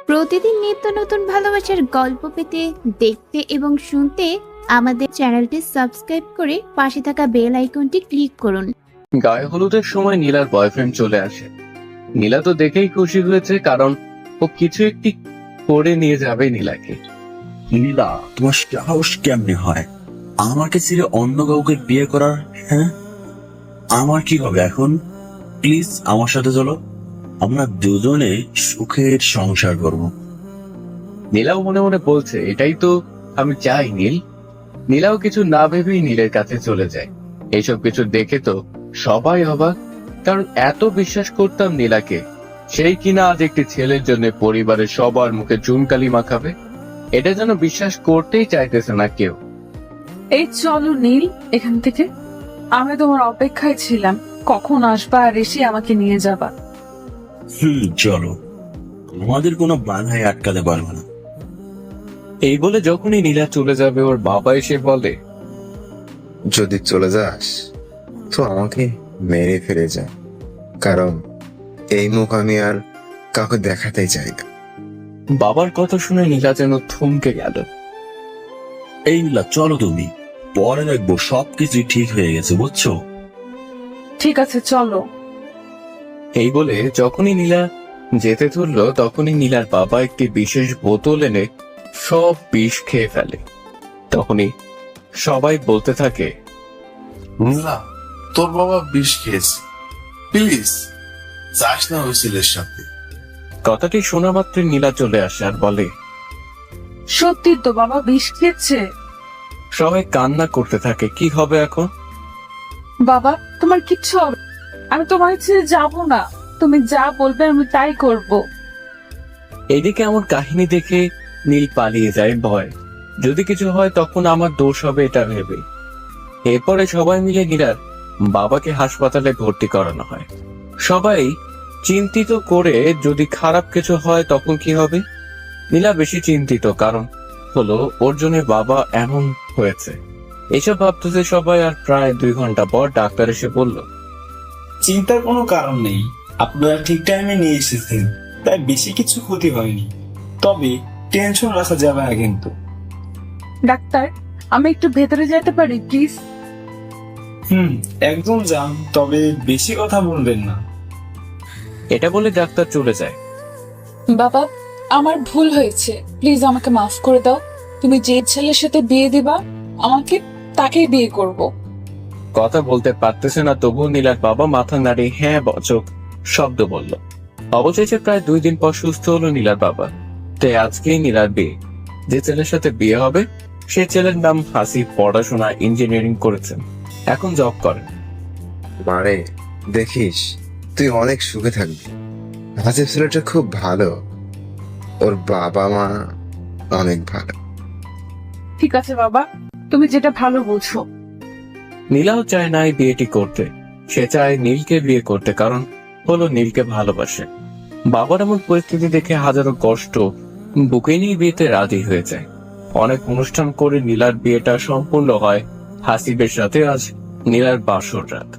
প্রতিদিন নিত্য নতুন ভালোবাসার গল্প পেতে, দেখতে এবং শুনতে আমাদের চ্যানেলটি সাবস্ক্রাইব করে পাশে থাকা বেল আইকনটি ক্লিক করুন। গায়ে হলুদের সময় নীলার বয়ফ্রেন্ড চলে আসে। নীলা তো দেখেই খুশি হয়েছে, কারণ ও কিছু একটি করে নিয়ে যাবে নীলাকে। নীলা, তোমার সাহস কেমনে হয় আমাকে ছেড়ে অন্য কাউকে বিয়ে করার? হ্যাঁ, আমার কি হবে এখন? প্লিজ আমার সাথে চলো, আমরা দুজনে সুখের সংসার করব। নীলাও মনে মনে বলছে, এটাই তো আমি চাই নীল। নীলাও কিছু না ভেবেই নীলের কাছে চলে যায়। এইসব কিছু দেখে তো সবাই অবাক, কারণ এত বিশ্বাস করতাম নীলাকে, সেই কিনা আজ একটি ছেলের জন্য পরিবারের সবার মুখে চুনকালি মাখাবে। এটা যেন বিশ্বাস করতেই চাইতেছে না কেউ। এই চলো নীল এখান থেকে, আমি তোমার অপেক্ষায় ছিলাম, কখন আসবা আর এসে আমাকে নিয়ে যাবা। চলো, আমাদের কোনো বাধায় আটকাতে পারবে না। এই বলে যখনই নীলা চলে যাবে, ওর বাবা এসে বলে, যদি চলে যাস তো আমাকে মেরে ফেলে যা, কারণ এই মুখ আমি আর কাউকে দেখাতেই চাই না। বাবার কথা শুনে নীলা যেন থমকে গেল। এই নীলা, চলো, তুমি পরে দেখবো সবকিছু ঠিক হয়ে গেছে, বুঝছো? ঠিক আছে চলো। এই বলে যখনই নীলা যেতে ধরলো, তখনই নীলার বাবা একটি বিশেষ বোতল এনে সব বিষ খেয়ে ফেলে। তখনই সবাই বলতে থাকে, নীলা, তোর বাবা বিষ খেয়েছে, প্লিজ যাস না ওই ছেলের সাথে। কথাটি শোনা মাত্রই নীলা চলে আসে আর বলে, সত্যি তো বাবা বিষ খেয়েছে। সবাই কান্না করতে থাকে। কি হবে এখন? বাবা তোমার কিচ্ছু হবে, আমি তোমার ছেড়ে যাবো না, তুমি যা বলবে আমি তাই করব। এইদিকে আমার কাহিনী দেখে নীল পালিয়ে যায় ভয়, যদি কিছু হয় তখন আমার দোষ হবে এটা ভেবে। এরপরে সবাই মিলে নীলার বাবাকে হাসপাতালে ভর্তি করানো হয়। সবাই চিন্তিত করে, যদি খারাপ কিছু হয় তখন কি হবে। নীলা বেশি চিন্তিত, কারণ হলো ওর জন্য বাবা এমন হয়েছে। এসব ভাবতেছে সবাই, আর প্রায় 2 ঘন্টা পর ডাক্তার এসে বলল, চিন্তার কোনো কারণ নেই, আপনারা ঠিক টাইমে নিয়ে এসেছেন, তাই বেশি কিছু ক্ষতি হয়নি, তবে টেনশন রাখা যাবে না কিন্তু। ডাক্তার, আমি একটু ভেতরে যেতে পারি প্লিজ? একদম যান, তবে বেশি কথা বলবেন না। এটা বলে ডাক্তার চলে যায়। বাবা, আমার ভুল হয়েছে, প্লিজ আমাকে মাফ করে দাও। তুমি যে ছেলের সাথে বিয়ে দিবা আমাকে, তাকেই বিয়ে করব। কথা বলতে পারতেছে না, তবুও নীলার বাবা মাথা নাড়িয়ে হ্যাঁ বচক শব্দ বলল। অবশেষে প্রায় 2 দিন পর সুস্থ হলো নীলার বাবা। তাই আজকেই নীলার বিয়ে। যে ছেলের সাথে বিয়ে হবে সেই ছেলের নাম হাসিব, পড়াশোনা ইঞ্জিনিয়ারিং করেছেন, এখন জব করেন। মারে, দেখিস তুই অনেক সুখে থাকবি। হাসিব ছেলেটা খুব ভালো, ওর বাবা মা অনেক ভালো। ঠিক আছে বাবা, তুমি যেটা ভালো বুঝো। নীলাও চায় না এই বিয়েটি করতে, সে চায় নীলকে বিয়ে করতে, কারণ হলো নীলকে ভালোবাসে। বাবার এমন পরিস্থিতি দেখে হাজারো কষ্ট বুকে নিয়ে বিয়েতে রাজি হয়ে যায়। অনেক অনুষ্ঠান করে নীলার বিয়েটা সম্পূর্ণ হয় হাসিবের সাথে। আজ নীলার বাসর রাত।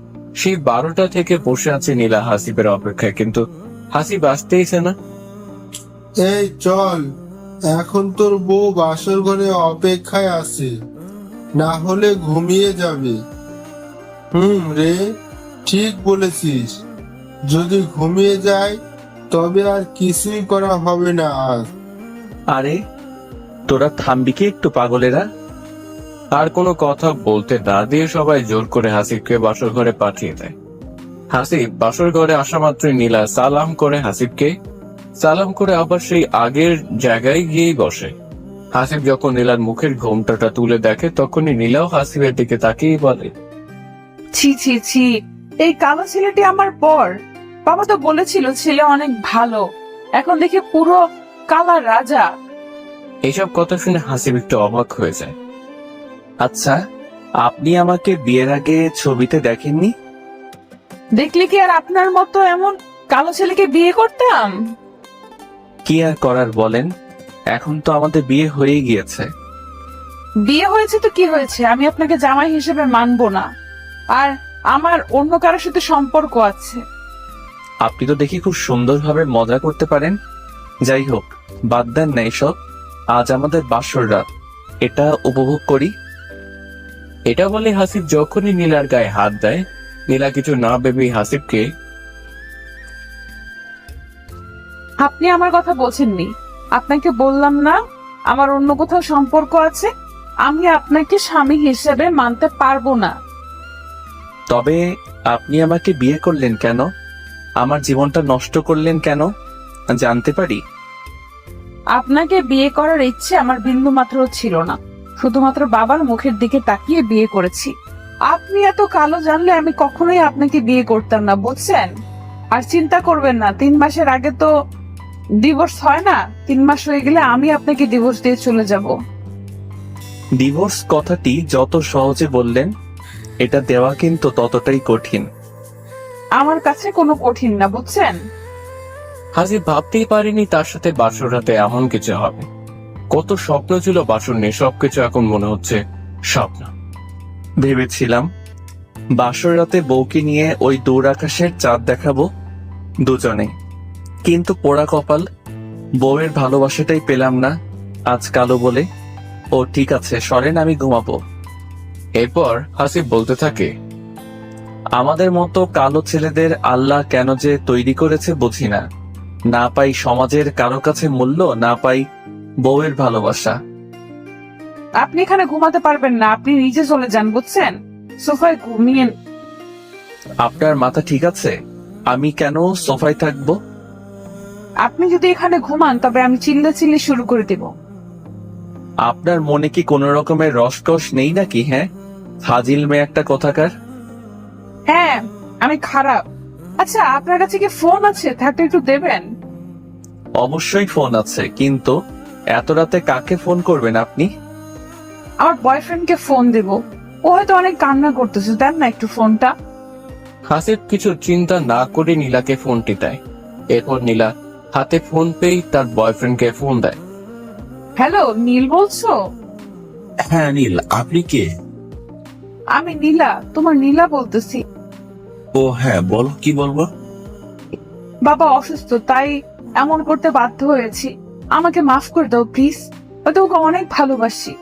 সেই 12টা থেকে বসে আছে নীলা হাসিবের অপেক্ষায়, কিন্তু হাসিব আসতেইছে না। এই চল, এখন তোর বউ বাসর ঘরে অপেক্ষায় আছে, না হলে ঘুমিয়ে যাবে। রে, ঠিক বলেছিস, যদি ঘুমিয়ে যায় তবে আর কিছুই করা হবে না আজ। আরে তোরা থামবি কি একটু পাগলেরা? আর কোনো কথা বলতে না দিয়ে সবাই জোর করে হাসিবকে বাসর ঘরে পাঠিয়ে দেয়। হাসিব বাসর ঘরে আসা মাত্রই নীলা সালাম করে হাসিবকে, সালাম করে আবার সেই আগের জায়গায় গিয়েই বসে। হাসিব যখন নীলার মুখের ঘোমটাটা তুলে দেখে, তখনই নীলাও হাসিবের দিকে তাকিয়ে বলে, ছি ছি ছি, এই কালো ছেলেটি আমার পর। বাবা তো বলেছিল ছেলে অনেক ভালো, এখন দেখে পুরো কালা রাজা। এইসব কথা শুনে হাসিব একটু অবাক হয়ে যায়। আচ্ছা, আপনি আমাকে বিয়ের আগে ছবিতে দেখেননি? দেখলে কি আর আপনার মতো এমন কালো ছেলেকে বিয়ে করতাম? কি আর করার বলেন, এখন তো আমাদের বিয়ে হয়ে গিয়েছে। বিয়ে হয়েছে তো কি হয়েছে, আমি আপনাকে জামাই হিসেবে মানবো না। আর আমার অন্য কারোর সাথে সম্পর্ক আছে। আপনি তো দেখি খুব সুন্দরভাবে মজা করতে পারেন। যাই হোক, বাদ দেন না এসব। আজ আমাদের বাসর রাত, এটা উপভোগ করি। এটা বলে হাসিব যখনই নীলার গায়ে হাত দেয়, নীলা কিছু না ভেবেই হাসিবকে আপনি আমার কথা বোঝেননি। আপনাকে বললাম না আমার অন্য কোথাও সম্পর্ক আছে। আমি আপনাকে স্বামী হিসেবে মানতে পারবো না। তবে আপনি আমাকে বিয়ে করলেন কেন? আমার জীবনটা নষ্ট করলেন কেন জানতে পারি? আপনাকে বিয়ে করার ইচ্ছে আমার বিন্দু মাত্র ছিল না, শুধুমাত্র বাবার মুখের দিকে তাকিয়ে বিয়ে করেছি। আপনি এত কালো জানলে আমি কখনোই আপনাকে বিয়ে করতাম না, বুঝছেন? আর চিন্তা করবেন না, 3 মাসের আগে তো ডিভোর্স হয় না। 3 মাস হয়ে গেলে আমি আপনাকে ডিভোর্স দিয়ে চলে যাব। ডিভোর্স কথাটি যত সহজে বললেন, এটা দেওয়া কিন্তু ততটাই কঠিন। আমার কাছে কোনো কঠিন না, বুঝছেন? হাসিব ভাবতেই পারিনি তার সাথে বাসর রাতে এমন কিছু হবে। কত স্বপ্ন ছিল বাসর নিয়ে, সবকিছু এখন মনে হচ্ছে স্বপ্ন। ভেবেছিলাম বাসর রাতে বউকে নিয়ে ওই দূর আকাশের চাঁদ দেখাবো দুজনে, কিন্তু পোড়া কপাল, বউয়ের ভালোবাসাটাই পেলাম না আজ কালো বলে। ও ঠিক আছে, সরেন, আমি ঘুমাবো। এরপর হাসিব বলতে থাকে, আমাদের মতো কালো ছেলেদের আল্লাহ কেন যে তৈরি করেছে বুঝি না। না পাই সমাজের কারো কাছে মূল্য, না পাই বউয়ের ভালোবাসা। আপনি এখানে ঘুমাতে পারবেন না, আপনি নিচে চলে যান, বুঝছেন? সোফায় ঘুমিয়ে। আপনার মাথা ঠিক আছে? আমি কেন সোফায় থাকবো? আপনি যদি এখানে ঘুমান তবে আমি চিল্লাচিল্লি শুরু করে দেব। আপনার মনে কি কোনো রকমের রসকস নেই নাকি? হ্যাঁ, ফাজিল মেয়ে একটা কথাকার। হ্যাঁ, আমি খারাপ। আচ্ছা, আপনার কাছে কি ফোন আছে? থাকলে একটু দেবেন। অবশ্যই ফোন আছে, কিন্তু এত রাতে কাকে ফোন করবেন আপনি? আমার বয়ফ্রেন্ডকে ফোন দেব, ও হয়তো অনেক কান্না করতেছে, দেন না একটু ফোনটা। হাসিব কিছু চিন্তা না করে নীলাকে ফোনটি দেয়। এরপর নীলা হাতে ফোন পেয়ে তার বয়ফ্রেন্ডকে ফোন দেয়। হ্যালো, নীল বলছো? হ্যাঁ নীল, আপনি কে? আমি নীলা, তোমার নীলা বলতেছি। ও হ্যাঁ, বলো, কি বলবো? বাবা অসুস্থ, তাই এমন করতে বাধ্য হয়েছি। আমাকে মাফ করে দাও প্লিজ, হয়তো ওকে অনেক ভালোবাসি।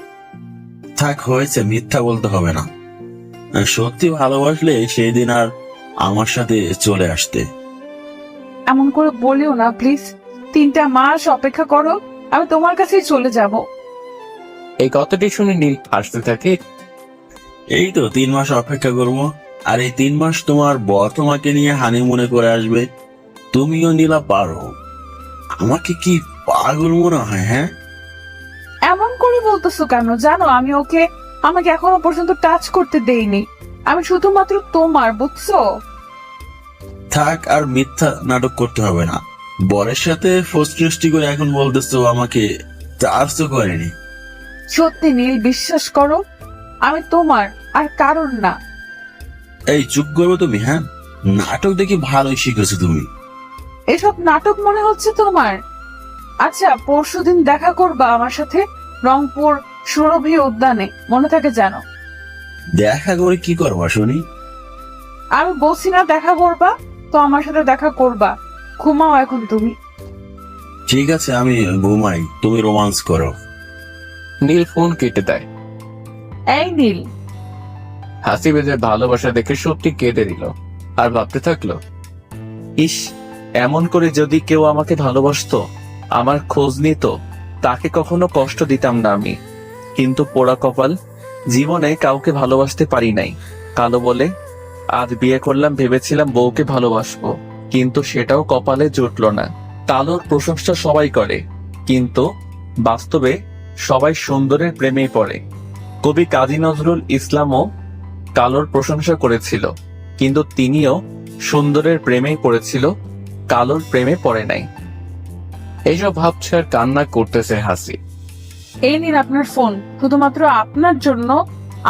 থাক, হয়েছে, মিথ্যা বলতে হবে না। সত্যি ভালোবাসলে সেই দিন আর আমার সাথে চলে আসতে। এমন করে বলিও না প্লিজ। 3টা মাস অপেক্ষা করো, আমি তোমার কাছেই চলে যাব। এই কথাটি শুনে নীল হাসতে থাকে। এই তো 3 মাস অপেক্ষা করবো, আর এই 3 মাস তোমার বর তোমাকে নিয়ে হানিমুনে করে আসবে। তুমিও নীলা পারো। আমাকে কি পাগল মনে হয়? হ্যাঁ, এমন করে বলতেছো কেন? জানো আমি ওকে আমাকে এখনো পর্যন্ত টাচ করতে দেইনি। আমি শুধুমাত্র তোমার, বুঝছো? থাক, আর মিথ্যা নাটক করতে হবে না। বরের সাথে ফষ্টি করে এখন বলতেছো আমাকে টাচও করেনি। সত্যি নীল, বিশ্বাস করো, আমি তোমার আর কারণ না। এই চুপ করবে তুমি? হ্যাঁ, নাটক দেখি ভালোই শিখেছো তুমি। এসব নাটক মনে হচ্ছে তোমার? আচ্ছা, পরশুদিন দেখা করবা আমার সাথে রংপুর সুরভি উদ্যানে, মনে থাকে জানো? দেখা করে কি করবা শুনি? আমি বলছি না দেখা করবা, তো আমার সাথে দেখা করবা। ঘুমাও এখন তুমি। ঠিক আছে, আমি ঘুমাই, তুমি রোমান্স করো। নীল ফোন কেটে দেয়। এই নীল, হাসিবের ভালোবাসা দেখে সত্যি কেঁদে দিল, আর ভাবতে থাকলো, ইস, এমন করে যদি কেউ আমাকে ভালোবাসতো, আমার খোঁজ নিত, তাকে কখনো কষ্ট দিতাম না আমি। কিন্তু পোড়া কপাল, জীবনে কাউকে ভালোবাসতে পারি নাই কালো বলে। আজ বিয়ে করলাম, ভেবেছিলাম বউকে ভালোবাসবো, কিন্তু সেটাও কপালে জুটলো না। কালোর প্রশংসা সবাই করে, কিন্তু বাস্তবে সবাই সুন্দরের প্রেমেই পড়ে। কবি কাজী নজরুল ইসলামও কালোর প্রশংসা করেছিল, কিন্তু তিনিও সুন্দরের প্রেমেই পড়েছিল, কালোর প্রেমে পড়ে নাই। এইসব ভাবছে আর কান্না করতেছে হাসি। এই নিন আপনার ফোন। শুধুমাত্র আপনার জন্য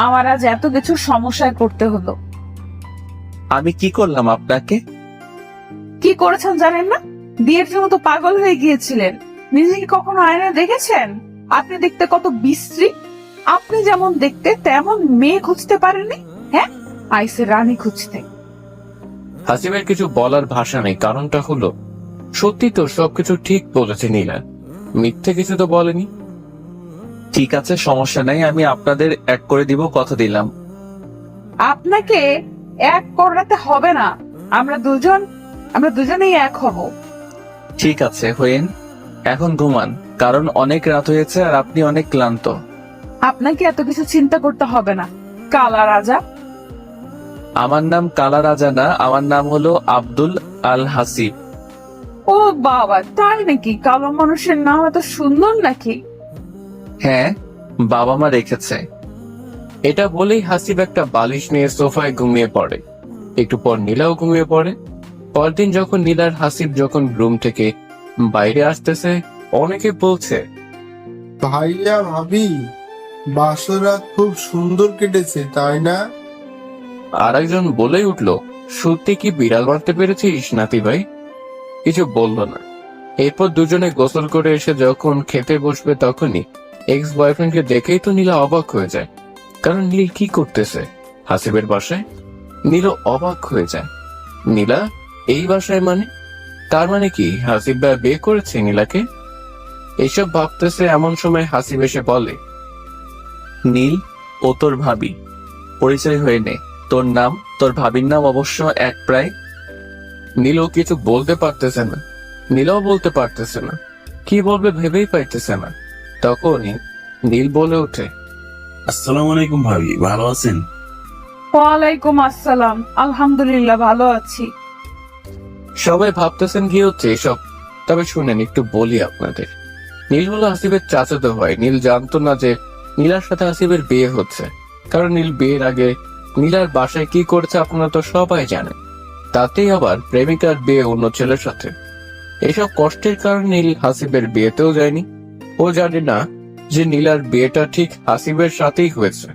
আমার আজ এত কিছু সমস্যায় করতে হলো। আমি কি করলাম আপনাকে? কি করেছেন জানেন না? বিয়ের জন্য তো পাগল হয়ে গিয়েছিলেন। নিজেকে কখনো আয়নায় দেখেছেন? আপনি দেখতে কত বিশ্রী। আপনি যেমন দেখতে তেমন মেয়ে খুঁজতে পারেনি, হ্যাঁ আইসে রানী খুঁজতে। হাসিবের কিছু বলার ভাষা নেই, কারণটা হলো সত্যি তো সবকিছু ঠিক বলেছে নীলা, মিথ্যে কিছু তো বলেনি। ঠিক আছে, সমস্যা নাই, আমি আপনাদের এক করে দিব, কথা দিলাম। আপনাকে এক করাতে হবে না, আমরা দুজনেই এক হব। ঠিক আছে, হইন, এখন ঘুমান, কারণ অনেক রাত হয়েছে আর আপনি অনেক ক্লান্ত। আপনাকে এত কিছু চিন্তা করতে হবে না, কালা রাজা। আমার নাম কালা রাজা না, আমার নাম হলো আব্দুল আল হাসিব। ও বাবা, তাই নাকি? কালো মানুষের নাম এত সুন্দর নাকি? হ্যাঁ, বাবা মা রেখেছে। এটা বলেই হাসিব একটা বালিশ নিয়ে সোফায় ঘুমিয়ে পড়ে। একটু পর নীলাও ঘুমিয়ে পড়ে। পরদিন যখন নীলার হাসিব যখন রুম থেকে বাইরে আসতেছে, অনেকে বলছে, ভাইয়া ভাবি, বাসরাত খুব সুন্দর কেটেছে তাই না? আর একজন বলেই উঠলো, সত্যি কি বিড়াল মারতে পেরেছিস নাতি ভাই? কিছু বললো না। এরপর দুজনে গোসল করে এসে যখন খেতে বসবে, তখনই এক্স বয়ফ্রেন্ডকে দেখেই তো নীলা অবাক হয়ে যায়। কারণ নীল কি করতেছে হাসিবের বাসায়? নীলও অবাক হয়ে যায়। নীলা এই বাসায় মানে? তার মানে কি হাসিব ভাই বিয়ে করেছে নীলাকে? এইসব ভাবতেছে এমন সময় হাসিব এসে বলে, নীল, ও তোর ভাবি, পরিচয় হয়ে নে। তোর নাম, তোর ভাবির নাম অবশ্য এক প্রায়। নীলও কিছু বলতে পারতেছে না, নীলাও বলতে পারতেছে না, কি বলবে ভেবেই পাইতেছে না। তখনই নীল বলে ওঠে, আসসালামু আলাইকুম ভাবি, ভালো আছেন? ওয়ালাইকুম আসসালাম, আলহামদুলিল্লাহ ভালো আছি। সবাই ভাবতেছেন কি হচ্ছে এসব, তবে শুনেন একটু বলি আপনাদের। নীল হলো হাসিবের চাচাতো ভাই। নীল জানতো না যে নীলার সাথে হাসিবের বিয়ে হচ্ছে, কারণ নীল বিয়ের আগে নীলার বাসায় কি করেছে আপনারা তো সবাই জানেন। তাতেই আবার প্রেমিকার বিয়ে অন্য ছেলের সাথে। এসব কষ্টের কারণে নীল হাসিবের বিয়েতেও যায়নি। ও জানে না যে নীলার বিয়েটা ঠিক হাসিবের সাথেই হয়েছে।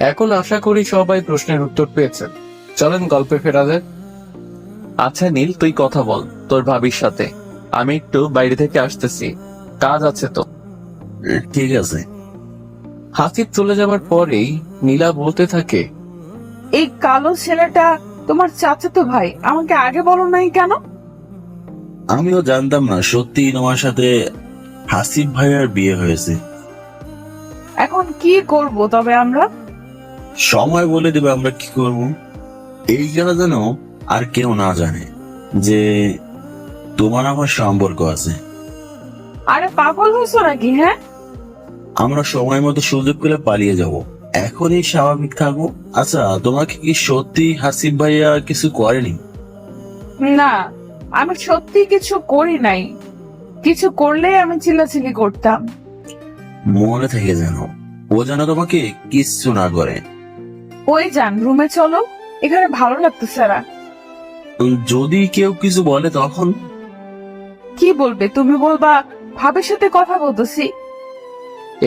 এখন আশা করি সবাই প্রশ্নের উত্তর পেয়েছেন। চলেন গল্পে ফেরা যাক। আচ্ছা নীল, তুই কথা বল তোর ভাবির সাথে, আমি একটু বাইরে থেকে আসতেছি, কাজ আছে তো। ঠিক আছে। হাসিব চলে যাবার পরেই নীলা বলতে থাকে, এই কালো ছেলেটা তোমার চাচাতো ভাই, আমাকে আগে বলো নাই কেন? আমিও জানতাম না সত্যি তোমার সাথে হাসিব ভাইয়ার বিয়ে হয়েছে। এখন কি করব তবে আমরা? সময় বলে দেবে আমরা কি করব। এই জানা যেন আর কেউ না জানে যে তোমার আমার সম্পর্ক আছে। আরে পাগল হয়েছো নাকি? হ্যাঁ, আমরা সময় মতো সুযোগ পেলে পালিয়ে যাব, এখনই স্বাভাবিক থাকবো। আচ্ছা, তোমাকে কি সত্যি হাসিব ভাইয়া কিছু করেনি? না, আমি সত্যি কিছু করি নাই। কিছু করলে আমি চিল্লাচিল্লি করতাম। মনে থেকে যেন ও যেন তোমাকে কিচ্ছু না করে। ওই যান, রুমে চলো, এখানে ভালো লাগতেছে না। যদি কেউ কিছু বলে তখন? কি বলবে? তুমি বলবা ভাবের সাথে কথা বলতেছি।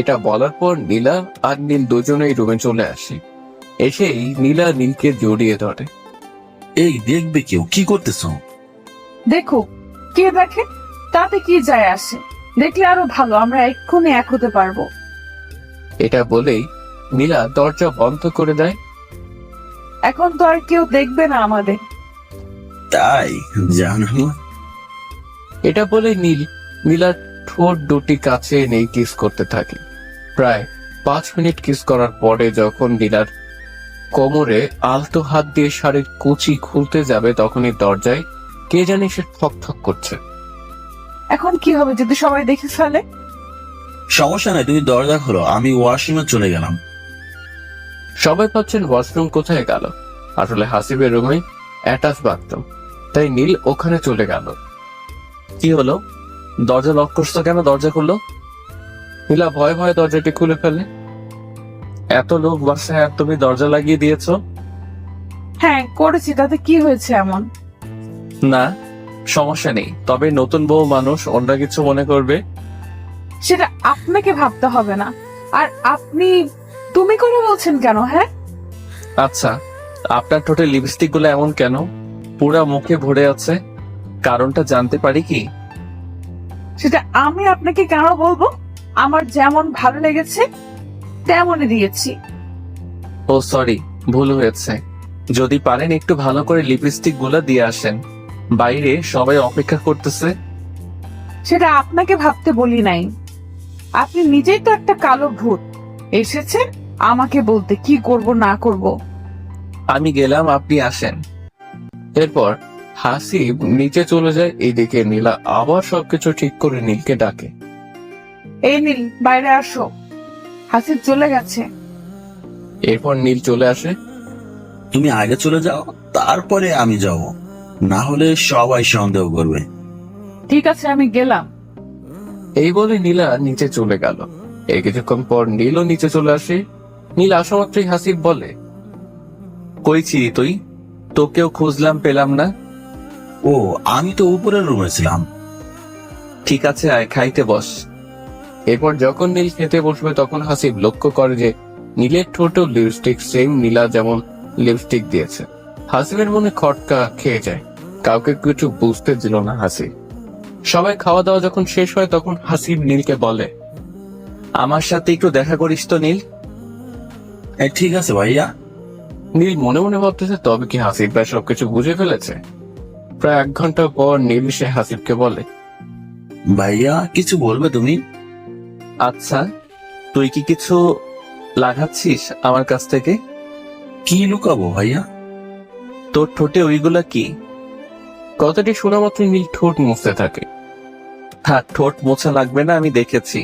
এটা বলার পর নীলা আর নীল দুজনেই রুমে চলে আসে। এসেই নীলা নীলকে জড়িয়ে ধরে। এই দেখবে কেউ কি করতেছো? দেখো, কে দেখে তাতে কি যায় আসে, দেখলে আরো ভালো, আমরা এক্ষুনি এক হতে পারবো। এটা বলেই নীলা দরজা বন্ধ করে দেয়। এখন তো আর কেউ দেখবে না আমাদের। তাই জানো? এটা বলে নীলার ঠোঁট দুটি কাছে এনে কিস করতে থাকে। প্রায় 5 মিনিট কিস করার পরে যখন নীলার কোমরে আলতো হাত দিয়ে শাড়ির কুচি খুলতে যাবে, তখনই দরজায় কে জানি সে ঠক ঠক করছে। এখন কি হবে যদি সবাই দেখে ফেলে? সমস্যা নাই, তুমি দরজা খোলো, আমি ওয়াশরুমে চলে গেলাম। সবাই ভাবছেন ওয়াশরুম কোথায় গেল, আসলে হাসিবের রুমে অ্যাটাচ বাথরুম, তাই নীল ওখানে চলে গেল। কি হলো, দরজা লক করছো কেন? দরজা খুললো। নীলা ভয়ে ভয়ে দরজাটি খুলে ফেলে। এত লোক বাসায় আর তুমি দরজা লাগিয়ে দিয়েছো? হ্যাঁ করেছি, তাতে কি হয়েছে এমন? না, সমস্যা নেই, তবে নতুন বউ মানুষ, অন্য কিছু মনে করবে। সেটা আপনাকে ভাবতে হবে না। আর তুমি করে বলছেন কেন? হ্যাঁ, আচ্ছা, আপনার ঠোঁটে লিপস্টিক গুলো এমন কেন? পুরা মুখে ভরে আছে, কারণটা জানতে পারি কি? সেটা আমি আপনাকে কেন বলবো? আমার যেমন ভালো লেগেছে তেমনই দিয়েছি। ও সরি, ভুল হয়েছে। যদি পারেন একটু ভালো করে লিপস্টিক গুলা দিয়ে আসেন, বাইরে সবাই অপেক্ষা করতেছে। সেটা আপনাকে ভাবতে বলি নাই। আপনি নিজেই তো একটা কালো ভূত, এসেছেন আমাকে বলতে কি করব না করব। আমি গেলাম, আপনি আসেন। এরপর হাসিব নিচে চলে যায়। এইদিকে নীলা আবার সবকিছু ঠিক করে নীলকে ডাকে। এই নীল, বাইরে আসো, হাসিব চলে গেছে। এরপর নীল চলে আসে। তুমি আগে চলে যাও, তারপরে আমি যাব, না হলে সবাই সন্দেহ করবে। ঠিক আছে, আমি গেলাম। এই বলে নীলা নিচে চলে গেল। এই কিছুক্ষণ পর নীলও নিচে চলে আসে। নীল আসা মাত্রই হাসিব বলে, কই ছিলি তুই? তোকেও খুঁজলাম, পেলাম না। ও, আমি তো উপরের রুমে ছিলাম। ঠিক আছে, আয় খাইতে বস। এরপর যখন নীল খেতে বসবে তখন হাসিব লক্ষ্য করে যে নীলের ঠোঁটেও লিপস্টিক সেম নীলা যেমন লিপস্টিক দিয়েছে। হাসিবের মনে খটকা খেয়ে যায়। কাউকে কিছু বুঝতে দিল না হাসিব। সবাই খাওয়া দাওয়া যখন শেষ হয় তখন হাসিব নীলকে বলে, আমার সাথে একটু দেখা করিস তো নীল। ঠিক আছে ভাইয়া। নীল মনে মনে ভাবতেছে তবে কি হাসিব ভাই সবকিছু বুঝে ফেলেছে। প্রায় 1 ঘন্টা পর নীল সে হাসিবকে বলে, ভাইয়া কিছু বলবে তুমি? আচ্ছা, তুই কি কিছু লাগাচ্ছিস আমার কাছ থেকে? কি লুকাবো ভাইয়া? তোর ঠোঁটে ওইগুলা কি? কথাটি শোনা মাত্র নীল ঠোঁট মুছতে থাকে। হ্যাঁ, ঠোঁট মোছা লাগবে না, আমি দেখেছি।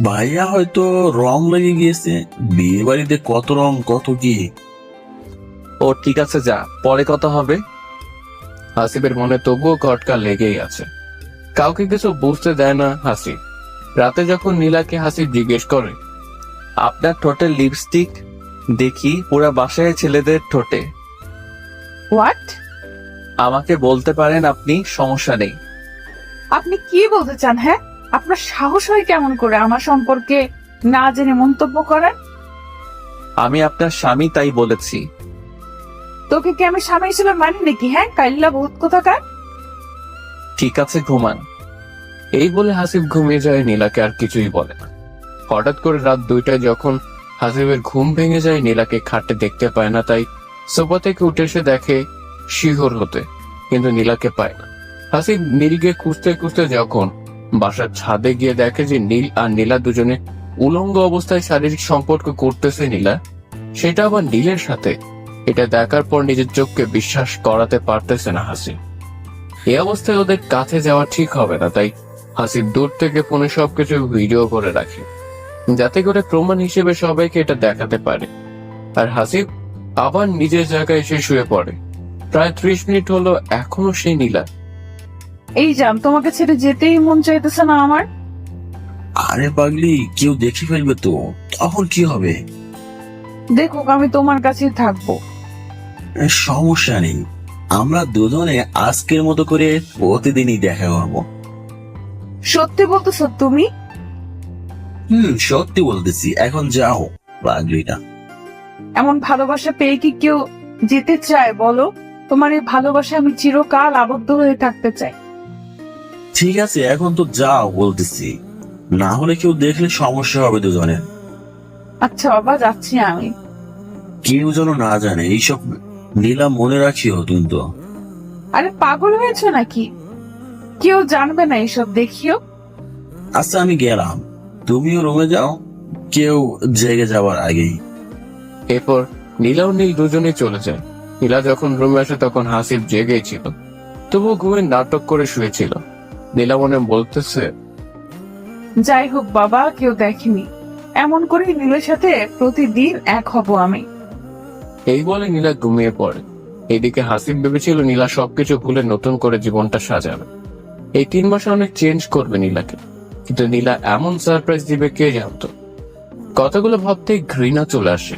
ভাইয়া হয়তো রং লেগে গিয়েছে, বিয়ে বাড়িতে কত রং কত কি। ও ঠিক আছে, যা, পরে কথা হবে। হাসিবের মনে তবুও খটকা লেগেই আছে। কাউকে কিছু বুঝতে দেয় না হাসিব। রাতে যখন নীলাকে হাসিব জিজ্ঞেস করে, আপনার ঠোঁটে লিপস্টিক দেখি পুরা বাসায় ছেলেদের ঠোঁটে। হোয়াট? আমাকে বলতে পারেন আপনি, সমস্যা নেই। আপনি কি বলতে চান? হ্যাঁ, আপনার সাহস হয় কেমন করে আমার সম্পর্কে না জেনে মন্তব্য করেন? আমি আপনার স্বামী, তাই বলেছি। তোকে কি আমি স্বামী হিসেবে মানি নাকি? হ্যাঁ, কাইল্লা বহুত কোথাকার। ঠিক আছে, ঘুমান। এই বলে হাসিব ঘুমিয়ে যায়। নীলাকে আর কিছুই বলে না। হঠাৎ করে রাত 2টায় যখন হাসিবের ঘুম ভেঙে যায়, নীলাকে খাটে দেখতে পায় না। তাই সোফা থেকে উঠে এসে দেখে শিহর হতে, কিন্তু নীলাকে পায় না। হাসিব নীলকে খুঁজতে খুঁজতে যখন বাসার ছাদে গিয়ে দেখে যে নীল আর নীলা দুজনে উলঙ্গ অবস্থায় শারীরিক সম্পর্ক করতেছে নীলা, সেটা আবার নীলের সাথে। এটা দেখার পর নিজের চোখকে বিশ্বাস করাতে পারতেছে না হাসিব। এই অবস্থায় ওদের কাছে যাওয়া ঠিক হবে না, তাই হাসিব দূর থেকে ফোনে সবকিছু ভিডিও করে রাখে, যাতে করে প্রমাণ হিসেবে সবাইকে এটা দেখাতে পারে। আর হাসিব আবার নিজের জায়গায় এসে শুয়ে পড়ে। প্রায় 30 মিনিট হলো, এখনো সেই নীলা। এই যান, তোমাকে ছেড়ে যেতেই মন চাইতেছে না আমার। আরে পাগলি, কেউ দেখে ফেলবে তো, তখন কি হবে? দেখো, আমি তোমার কাছেই থাকবো। সমস্যা নেই, আমরা দুজনে আজকের মতো করে প্রতিদিনই দেখা করবো। সত্যি বলতেছো তুমি? সত্যি বলতেছি, এখন যাও পাগলিটা। এমন ভালোবাসা পেয়ে কি কেউ যেতে চায় বলো? তোমার এই ভালোবাসা আমি চিরকাল আবদ্ধ হয়ে থাকতে চাই। ঠিক আছে, এখন তো যাও বলতেছি, না হলে কেউ দেখলে সমস্যা হবে দুজনের। আচ্ছা বাবা, যাচ্ছি আমি। কেউ যেন না জানে এইসব। নীলা, মনে রাখিও কিন্তু। আরে পাগল হয়েছো নাকি? কেউ জানবে না এসব, দেখিও। আচ্ছা, আমি গেলাম, তুমিও রুমে যাও, কেউ জেগে যাওয়ার আগেই। এরপর নীলা ও নীল দুজনেই চলে যায়। নীলা যখন রুমে আসে তখন হাসিব জেগেই ছিল, তবুও ঘুমের নাটক করে শুয়েছিল। নীলা মনে বলতেছে, যাই হোক বাবা, কেউ দেখেনি, এমন করে নীলের সাথে প্রতিদিন এক হব আমি। এই বলে নীলা ঘুমিয়ে পড়ে। এদিকে হাসিব ভেবেছিল নীলা সবকিছু ভুলে নতুন করে জীবনটা সাজাবে। এই 3 মাসে অনেক চেঞ্জ করবে নীলাকে, কিন্তু নীলা এমন সারপ্রাইজ দিবে কে জানতো। কথাগুলো ভাবতেই ঘৃণা চলে আসে।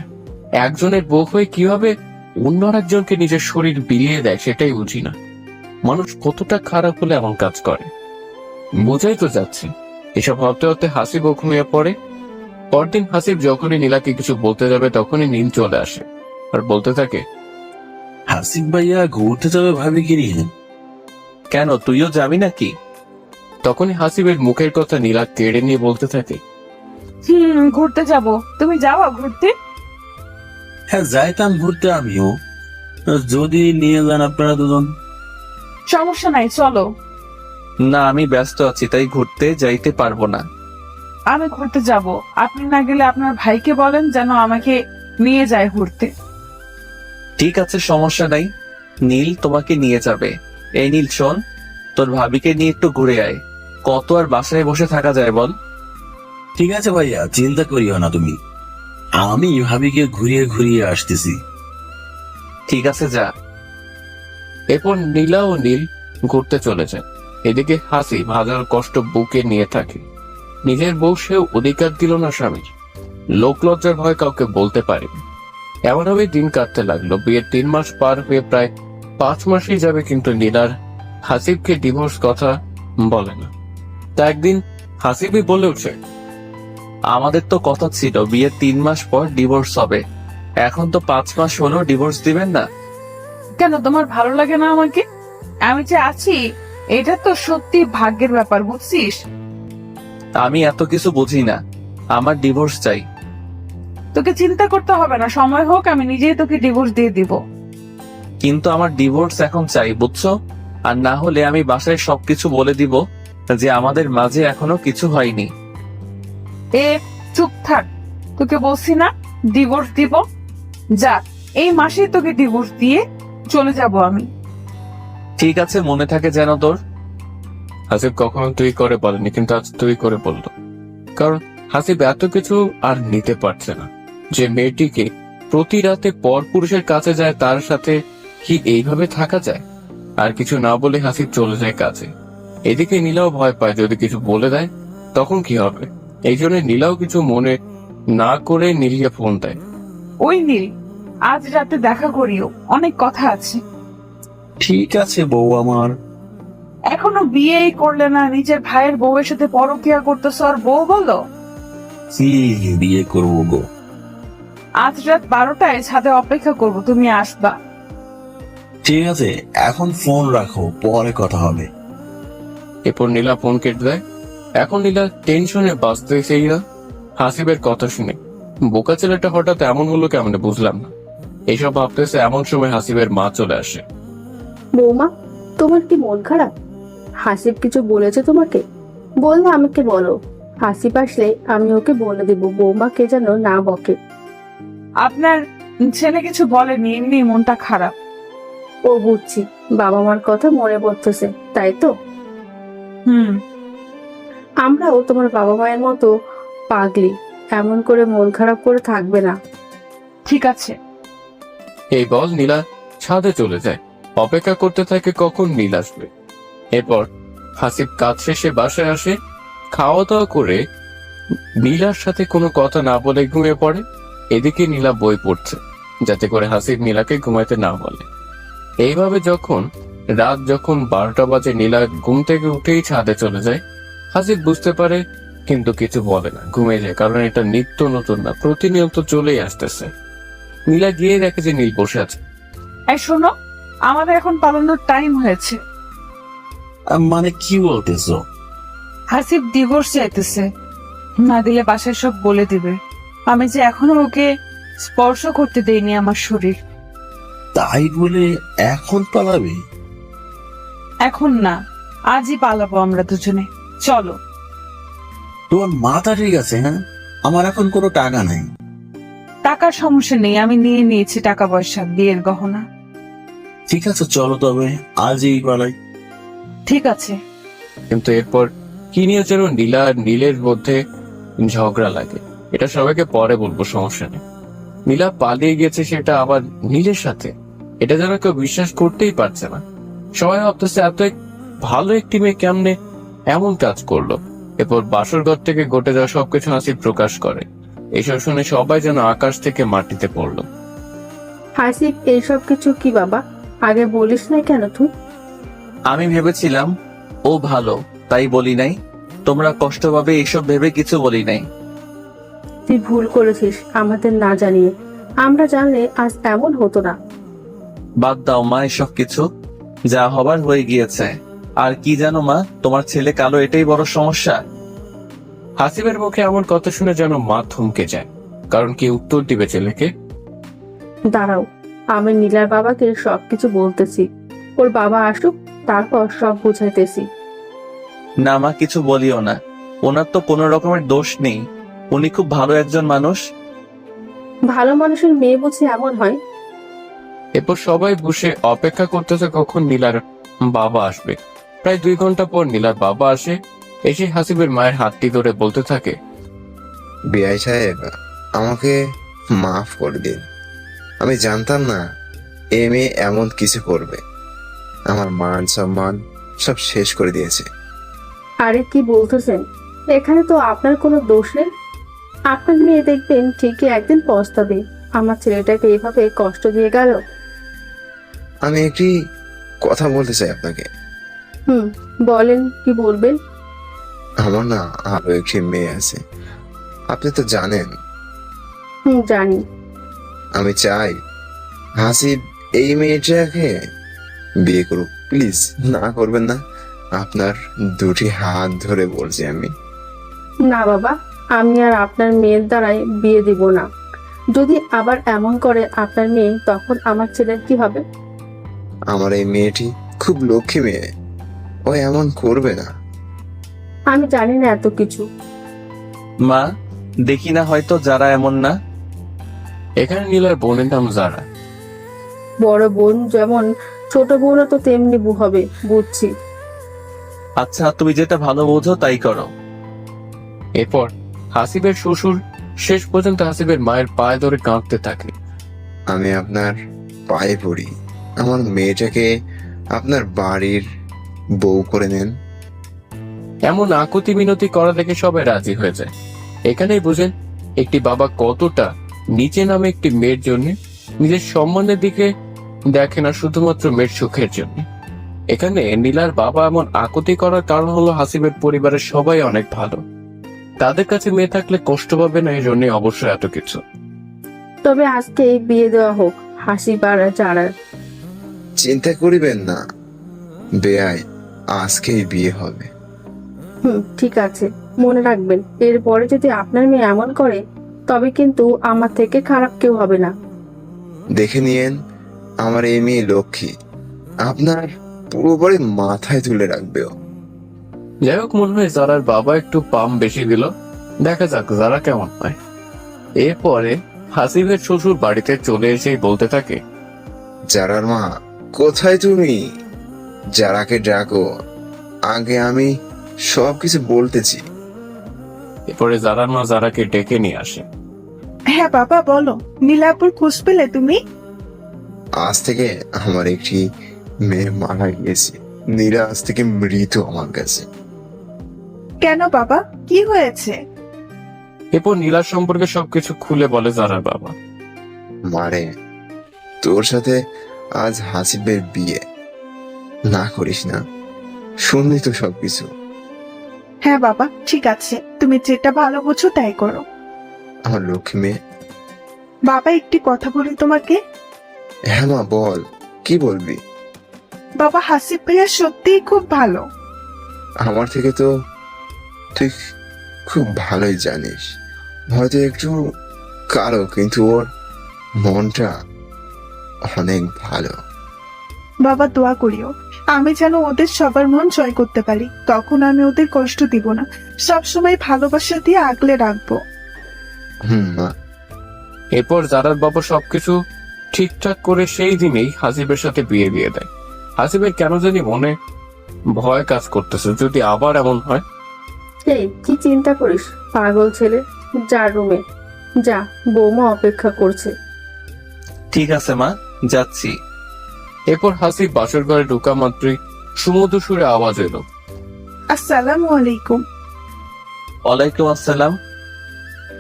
একজনের বউ হয়ে কিভাবে অন্য একজনকে নিজের শরীর বিলিয়ে দেয় সেটাই বুঝি না। মানুষ কতটা খারাপ হলে এমন কাজ করে, বোঝাই তো যাচ্ছে। এসব ভাবতে ভাবতে হাসিব ঘুমিয়ে পড়ে। পরদিন হাসিব যখনই নীলাকে কিছু বলতে যাবে তখনই নীল চলে আসে আর বলতে থাকে, হাসিব ভাইয়া ঘুরতে যাবে ভাবি কি নিয়ে? কেন, তুইও যাবি নাকি? তখনই হাসিবের মুখের কথা নীলা কেড়ে নিয়ে বলতে থাকে, ঘুরতে যাব। তুমি যাও ঘুরতে? হ্যাঁ, যাইতাম ঘুরতে আমিও, যদি নিয়ে যান আপনারা দুজন। সমস্যা নাই, চলো। না, আমি ব্যস্ত আছি, তাই ঘুরতে যাইতে পারবো না। আমি ঘুরতে যাব, আপনি না গেলে আপনার ভাইকে বলেন যেন আমাকে নিয়ে যায় ঘুরতে। ঠিক আছে, সমস্যা নাই, নীল তোমাকে নিয়ে যাবে। এই নীল শোন, তোর ভাবিকে নিয়ে একটু ঘুরে আয়। কত আর বাসায় বসে থাকা যায় বল? ঠিক আছে ভাইয়া, চিন্তা করিও না তুমি, আমি ভাবিকে ঘুরিয়ে ঘুরিয়ে আসতেছি। ঠিক আছে, যা। এরপর নীলা ও নীল ঘুরতে চলে যায়। এদিকে হাসিব হাজার কষ্ট বুকে নিয়ে থাকে। নিজের বউ সেও অধিকার দিল না স্বামীর। লোক লজ্জার ভয় কাউকে বলতে পারেনি। এমনভাবে দিন কাটতে লাগলো। বিয়ের 3 মাস পার হয়ে প্রায় 5 মাসই যাবে, কিন্তু নীলার হাসিবকে ডিভোর্স কথা বলে না। তা একদিন হাসিবই বলে উঠে, আমাদের তো কথা ছিল বিয়ের 3 মাস পর ডিভোর্স হবে, এখন তো 5 মাস হলো, ডিভোর্স দিবেন না? কেন, তোমার ভালো লাগে না আমাকে? আমি যে আছি এটা তো সত্যি ভাগ্যের ব্যাপার, বুঝছিস? আমি এত কিছু বুঝি না, আমার ডিভোর্স চাই। তোকে চিন্তা করতে হবে না, সময় হোক আমি নিজেই তোকে ডিভোর্স দিয়ে দিব। কিন্তু আমার ডিভোর্স এখন চাই, বুঝছো? আর না হলে আমি বাসায় সবকিছু বলে দিব যে আমাদের মাঝে এখনো কিছু হয়নি। এ চুপ থাক, তোকে বলছি না ডিভোর্স দিব। যা, এই মাসেই তোকে ডিভোর্স দিয়ে চলে যাব আমি। ঠিক আছে, মনে থাকে যেন তোর। হাসিব কখনো তুই করে বলেনি, কিন্তু আজ তুই করে বললো। কারণ হাসিব এত কিছু আর নিতে পারছে না। যে মেয়েটিকে প্রতি রাতে পর পুরুষের কাছে যায়, তার সাথে কি এইভাবে থাকা যায়? আর কিছু না বলে হাসিব চলে যায় কাজে। এদিকে নীলাও ভয় পায়, যদি কিছু বলে দেয় তখন কি হবে। এই জন্য নীলাও কিছু মনে না করে নীলকে ফোন দেয়। ওই নীল, আজ রাতে দেখা করিও, অনেক কথা আছে। ঠিক আছে বউ আমার। এখনো বিয়েই করলে না, নিজের ভাইয়ের বউয়ের সাথে পরকিয়া করতেছো আর বউ বলো? কি বিয়ে করবো গো? আজ রাত 12টায় ছাদে অপেক্ষা করব, তুমি আসবা। ঠিক আছে, এখন ফোন রাখো, পরে কথা হবে। এরপর নীলা ফোন কেটে দেয়। এখন নীলা টেনশনে বাঁচতেছেই না হাসিবের কথা শুনে। বোকা ছেলেটা হঠাৎ এমন হলো কেমন বুঝলাম না। এইসব ভাবতেছে এমন সময় হাসিবের মা চলে আসে। বৌমা, তোমার কি মন খারাপ? হাসিব কিছু বলেছে তোমাকে? বললে আমাকে বলো, হাসিব আসলে আমি ওকে বলে দেবো বৌমাকে যেন না বকে। আপনার ছেলে কিছু বলেনি, এমনি মনটা খারাপ। ও বুঝছি, বাবা মার কথা মনে পড়তেছে, তাই তো? আমরাও তোমার বাবা মায়ের মতো পাগলি, এমন করে মন খারাপ করে থাকবে না। ঠিক আছে। এই বল নীলা ছাদে চলে যায়। অপেক্ষা করতে থাকে কখন নীল আসবে। এরপর হাসিব কাজ শেষে বাসায় আসে। খাওয়া দাওয়া করে নীলার সাথে কোনো কথা না বলে ঘুমিয়ে পড়ে। এদিকে নীলা বই পড়ছে, যাতে করে হাসিব নীলাকে ঘুমাইতে না বলে। এইভাবে রাত যখন 12টা বাজে, নীলা ঘুম থেকে উঠেই ছাদে চলে যায়। হাসিব বুঝতে পারে, কিন্তু কিছু বলে না, ঘুমিয়ে যায়। কারণ এটা নিত্য নতুন না, প্রতিনিয়ত চলেই আসতেছে। নীলা গিয়ে দেখে যে নীল বসে আছে। এই শোনো, আমাদের এখন পালানোর টাইম হয়েছে। মানে কি বলতেছো? হাসিব ডিভোর্স চাইতেছে, না দিলে বাসায় সব বলে দিবে। আমি যে এখনো ওকে স্পর্শ করতে দেইনি আমার শরীর। তাই বলে এখন পালাবে? এখন না, আজই পালাবো আমরা দুজনে, চলো। তোমার মাথা ঠিক আছে? হ্যাঁ, আমার এখন কোনো টাকা নেই। টাকার সমস্যা নেই, আমি নিয়ে নিয়েছি টাকা পয়সা, বিয়ের গহনা। ঠিক আছে, চলো তবে আজই পালাই। ঠিক আছে। কিন্তু এরপর কি নিয়ে যেন নীলা আর নীলের মধ্যে ঝগড়া লাগে। এটা সবাইকে পরে বলবো, সমস্যা নেই। নীলা পালিয়ে গেছে, সেটা আবার নীলের সাথে। এটা যেন কেউ বিশ্বাস করতেই পারছে না। সবাই ভাবতেছে এত ভালো একটি মেয়ে কেমনে এমন কাজ করলো। এরপর বাসর ঘর থেকে ঘটে যাওয়া সবকিছু হাসিব প্রকাশ করে। এইসব শুনে সবাই যেন আকাশ থেকে মাটিতে পড়লো। হাসিব, এইসব কিছু কি বাবা? আগে বলিস না কেন তুই? আমি ভেবেছিলাম ও ভালো, তাই বলি নাই। তোমরা কষ্ট পাবে এইসব ভেবে কিছু বলি নাই। তুই ভুল করেছিস আমাদের না জানিয়ে। আমরা জানলে আজ এমন হতো না। বাদ দাও মা এসব কিছু, যা হবার হয়ে গিয়েছে। আর কি জানো মা, তোমার ছেলে কালো, এটাই বড় সমস্যা। হাসিবের মুখে এমন কথা শুনে যেন মা থমকে যায়, কারণ কি উত্তর দিবে ছেলেকে? দাঁড়াও, আমি নীলার বাবাকে সবকিছু বলতেছি। ওর বাবা আসুক, তারপর সব বুঝাইতেছি। না মা, কিছু বলিও না। ওনার তো কোনো রকমের দোষ নেই, উনি খুব ভালো একজন মানুষ। ভালো মানুষের মেয়ে বুঝি এমন হয়? এরপর সবাই বসে অপেক্ষা করতেছে কখন নীলার বাবা আসবে। প্রায় 2 ঘন্টা পর নীলার বাবা আসে। এসে হাসিবের মায়ের হাতটি ধরে বলতে থাকে, বিআই সাহেব, আমাকে মাফ করে দিন। আমি জানতাম না এ মেয়ে এমন কিছু করবে। আমার মান সম্মান সব শেষ করে দিয়েছে। আরে কি বলতেছেন? এখানে তো আপনার কোনো দোষ নেই। আপনার মেয়ে দেখবেন ঠিকই একদিন পস্তাবে আমার ছেলেটাকে এভাবে কষ্ট দিয়ে গেল। আমি একটি কথা বলতে চাই আপনাকে। বলেন, কি বলবেন? আমার না আরো একটি মেয়ে আছে, আপনি তো জানেন। জানি। আমি চাই হাসিব এই মেয়েটাকে বিয়ে করুক। প্লিজ না করবেন না, আপনার 2টি হাত ধরে বলছি আমি। না বাবা, আমি আর আপনার মেয়ের দ্বারাই বিয়ে দিব না। যদি আবার এমন করে আপনার মেয়ে, তখন আমার ছেলের কি হবে? আমার এই মেয়েটি খুব লক্ষ্মী মেয়ে, ও এমন করবে না। আমি জানি না এত কিছু। মা, দেখি না হয়তো যারা এমন না। এখানে নীলার বোনের নাম যারা। বড় বোন যেমন, ছোট বোনও তো তেমনি হবে, বুঝছি। আচ্ছা, তুমি যেটা ভালো বোঝো তাই করো। এরপর হাসিবের শ্বশুর শেষ পর্যন্ত হাসিবের মায়ের পায়ে ধরে কাঁদতে থাকে। আমি আপনার পায়ে পড়ি, আমার মেয়েটাকে আপনার বাড়ির বউ করে নেন। এমন আকুতি মিনতি করা দেখে সবাই রাজি হয়ে যায়। এখানেই বুঝেন একটি বাবা কতটা নিচে নামে একটি মেয়ের জন্য নিজের সম্মানের দিকে দেখে না, শুধুমাত্র মেয়ের সুখের জন্য। এখানে নীলার বাবা এমন আকুতি করার কারণ হলো হাসিবের পরিবারের সবাই অনেক ভালো, তাদের কাছে মেয়ে থাকলে কষ্ট পাবে না, এই জন্য অবশ্যই এত কিছু। তবে আজকে বিয়ে দেওয়া হোক হাসিব আর যারার। চিন্তা করিবেন না বেআই, আজকেই বিয়ে হবে। ঠিক আছে, মনে রাখবেন, এরপরে যদি আপনার মেয়ে এমন করে, তবে কিন্তু আমার থেকে খারাপ কেউ হবে না। দেখে নিয়েন, আমার এই মেয়ে লক্ষ্মী, আপনার পুরোপুরি মাথায় তুলে রাখবে ও। যাই হোক, মনে হয় যারার বাবা একটু পাম বেশি দিল। দেখা যাক যারা কেমন হয়। এরপরে হাসিবের শ্বশুর বাড়িতে চলে এসে বলতে থাকে, যারার মা, কোথায় তুমি? যারাকে ডাকো, আগে আমি সবকিছু বলতেছি। এরপরে যারার মা যারাকে ডেকে নিয়ে আসে। হ্যাঁ বাবা, বলো। নীলাপুর খোঁজ পেলে তুমি? আজ থেকে আমার একটি মেয়ে মারা গিয়েছে। নীলা আজ থেকে মৃত আমার কাছে। কেন বাবা, কি হয়েছে? এরপর নীলার সম্পর্কে সবকিছু খুলে বলে যারার বাবা। মারে, তোর সাথে আজ হাসিবের বিয়ে, না করিস না। শুনলি তো সবকিছু। হ্যাঁ বাবা, ঠিক আছে, তুমি যেটা ভালো বুঝো তাই করো। আমার লক্ষ্মী মেয়ে। বাবা, একটি কথা বলি তোমাকে। হ্যাঁ মা, বল, কি বলবি? বাবা, হাসিব ভাইয়া সত্যিই খুব ভালো। আমার থেকে তো তুই খুব ভালোই জানিস। হয়তো একটু কালো, কিন্তু ওর মনটা অনেক ভালো। বাবা, দোয়া করিও আমি যেন ওদের সবার মন জয় করতে পারি। তখন আমি ওদের কষ্ট দিব না, সবসময় ভালোবাসা দিয়ে আগলে রাখবো। মা। এরপর যারার বাবা সবকিছু ঠিকঠাক করে সেই দিনেই হাসিবের সাথে বিয়ে দিয়ে দেয়। হাসিবের কেন জানি মনে ভয় কাজ করতেছে, যদি আবার এমন হয়। এই কি চিন্তা করিস পাগল ছেলে, যা রুমে যা, বৌমা অপেক্ষা করছে। ঠিক আছে মা, যাচ্ছি। এরপর হাসিব বাসর ঘরে ঢোকা মাত্রই সুমধু সুরে আওয়াজ এলো, আসসালামু আলাইকুম। ওয়ালাইকুম আসসালাম।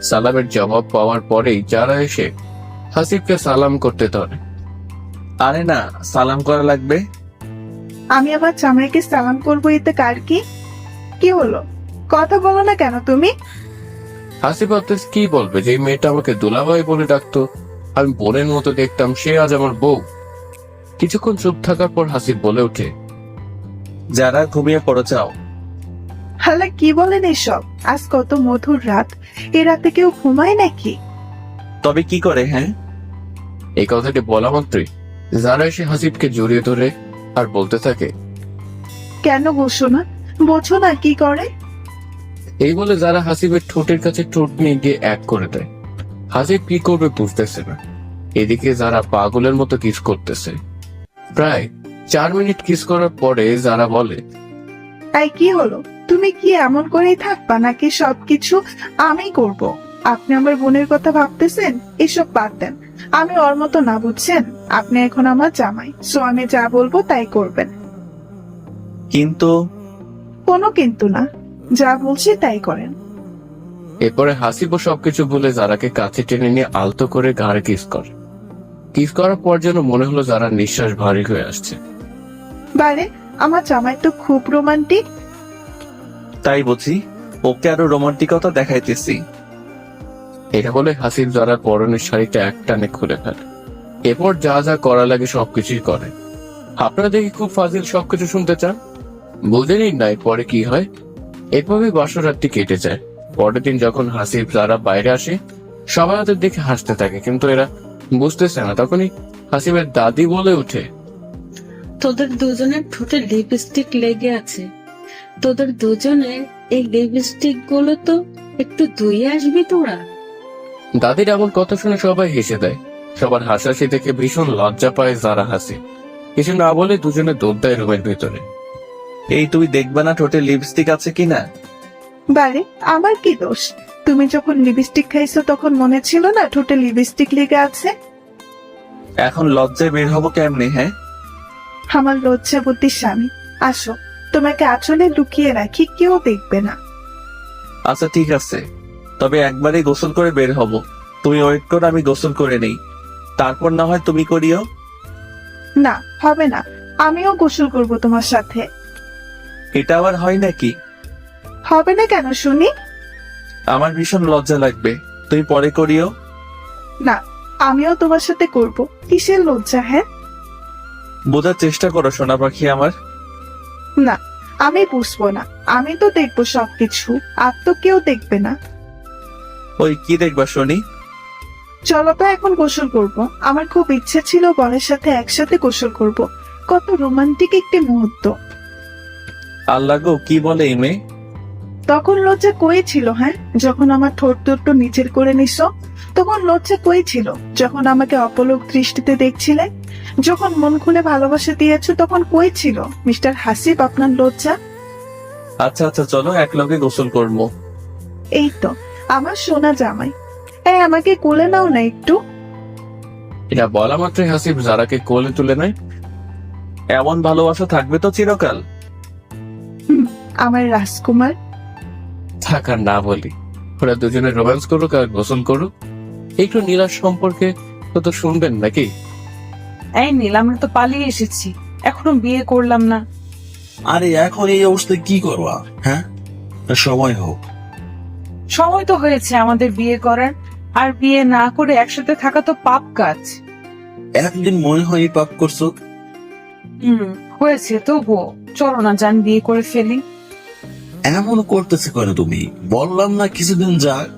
সালামের জবাব পাওয়ার পরেই যারা এসে হাসিবকে সালাম করতে ধরে। আরে না, সালাম করা লাগবে। আমি আমার জামাইকে সালাম করবো, এতে কার কি? কি হলো, কথা বলো না কেন তুমি? হাসিব ভাবতেছে কি বলবে, যে মেয়েটা আমাকে দুলাভাই বলে ডাকতো, আমি বোনের মতো দেখতাম, সে আজ আমার বউ। কিছুক্ষণ চুপ থাকার পর হাসিব বলে ওঠে, যারা ঘুমিয়ে পড়ে যাও। হাল্লা কি বলেন এসব? আজ কত মধুর রাত, এ রাতে কেউ ঘুমায় নাকি? তবে কি করে? হ্যাঁ, এই কথাটি বলা মাত্রই যারা এসে হাসিবকে জড়িয়ে ধরে আর বলতে থাকে, কেন বসো না? বোঝো না কি করে? এই বলে যারা হাসিবের ঠোঁটের কাছে ঠোঁট নিয়ে গিয়ে এক করে দেয়। হাসিব কি করবে বুঝতেছে না। এদিকে যারা পাগলের মতো কিস করতেছে। প্রায় 4 মিনিট কিস করার পরে যারা বলে, তাই কি হলো? তুমি কি এমন করেই থাকবা নাকি সবকিছু আমি করব? আপনি আমার বোনের কথা ভাবতেছেন? এসব বাদ দেন, আমি ওর মতো না, বুঝছেন? আপনি এখন আমার জামাই, সো আমি যা বলবো তাই করবেন। কিন্তু কোনো কিন্তু না, যা বলছি তাই করেন। এরপরে হাসিবও সবকিছু বলে যারাকে কাছে টেনে নিয়ে আলতো করে ঘাড়ে কিস করে। কিস করার পর যেন মনে হলো যারা নিঃশ্বাস ভারী হয়ে আসছে। বারে, আমার জামাই তো খুব রোমান্টিক। তাই বুঝি, ওকে আরো রোমান্টিকতা দেখাইতেছি। এটা বলে হাসিব যারার পরনের শাড়িটা একটানে খুলে ফেলে। এরপর যা যা করা লাগে সবকিছুই করে। আপনারা দেখি খুব ফাজিল সবকিছু শুনতে চান, বুঝে নিন না এরপরে কি হয়। এভাবে বাসর রাতটি কেটে যায়। পরের দিন যখন হাসিব যারা বাইরে আসে, সবাই ওদের দেখে হাসতে থাকে, কিন্তু এরা বুঝতেছে না। তখনই হাসিবের দাদি বলে উঠে, তোদের দুজনের ঠোঁটে লিপস্টিক লেগে আছে। তোদের দুজনের এই লিপস্টিক গুলো তো একটু ধুয়ে আসবি তোরা। দাদির এমন কথা শুনে সবাই হেসে দেয়। সবার হাসাহাসি দেখে ভীষণ লজ্জা পায় যারা হাসে। কিছু না বলে দুজনে দৌড় দেয় রুমের ভেতরে। এই তুই দেখবে না ঠোঁটে লিপস্টিক আছে কিনা? বারে, আমার কি দোষ? তুমি যখন লিপস্টিক খাইছো তখন মনে ছিল না ঠোঁটে লিপস্টিক লেগে আছে? এখন লজ্জায় বের হবো কেমনে? হ্যাঁ, আমার লজ্জাবতী স্বামী, আসো, তোমাকে আঁচলে লুকিয়ে রাখি, কেউ দেখবে না। আচ্ছা ঠিক আছে, তবে একবারই গোসল করে বের হব। তুমি ওয়েট করো, আমি গোসল করে নেই, তারপর না হয় তুমি করিও। না, হবে না, আমিও গোসল করব তোমার সাথে। এটা আবার হয় নাকি? হবে না কেন শুনি? আমার ভীষণ লজ্জা লাগবে, তুমি পরে করিও। না, আমিও তোমার সাথে করব। কিসের লজ্জা? হ্যাঁ, বোঝার চেষ্টা করো সোনা পাখি আমার। না, আমি বুঝবো না। আমি তো দেখবো সবকিছু, আর তো কেউ দেখবে না। ওই কি দেখবা শুনি? চলো তো এখন গোসল করব। আমার খুব ইচ্ছে ছিল বরের সাথে একসাথে গোসল করব। কত রোমান্টিক একটি মুহূর্ত। আল্লাহ গো, কি বলে এই মেয়ে? তখন লজ্জা কই ছিল? হ্যাঁ, যখন আমার ঠোঁট দুটো নিচের করে নিছো তখন লজ্জা কই ছিল? যখন আমাকে অপলক দৃষ্টিতে দেখছিলে, যখন মন খুলে ভালোবাসা দিয়েছো তখন কই ছিল মিস্টার হাসিব আপনার লজ্জা? আচ্ছা আচ্ছা, চলো একলগে গোসল করবো। এই তো আমার সোনা জামাই। এই আমাকে কোলে নাও না একটু। এটা বলা মাত্রই হাসিব যারাকে কোলে তুলে নেয়। এমন ভালোবাসা থাকবে তো চিরকাল? আমার রাজকুমার। থাকার না বলি, ওরা দুজনে রোম্যান্স করুক আর গোসল করুক। একটু নীলার সম্পর্কে তো শুনবেন নাকি? এই নীল, আমরা তো পালিয়ে এসেছি, এখনো বিয়ে করলাম না। আরে এখন এই অবস্থায় কি করবা? হ্যাঁ, সময় হোক। সময় তো হয়েছে আমাদের বিয়ে করার, আর বিয়ে না করে একসাথে থাকা তো পাপ কাজ। একদিন মনে হয় এই পাপ করছো। হয়েছে তবুও চলো না যান, বিয়ে করে ফেলি। এমন করতেছে কেন তুমি? বললাম না কিছুদিন যাক।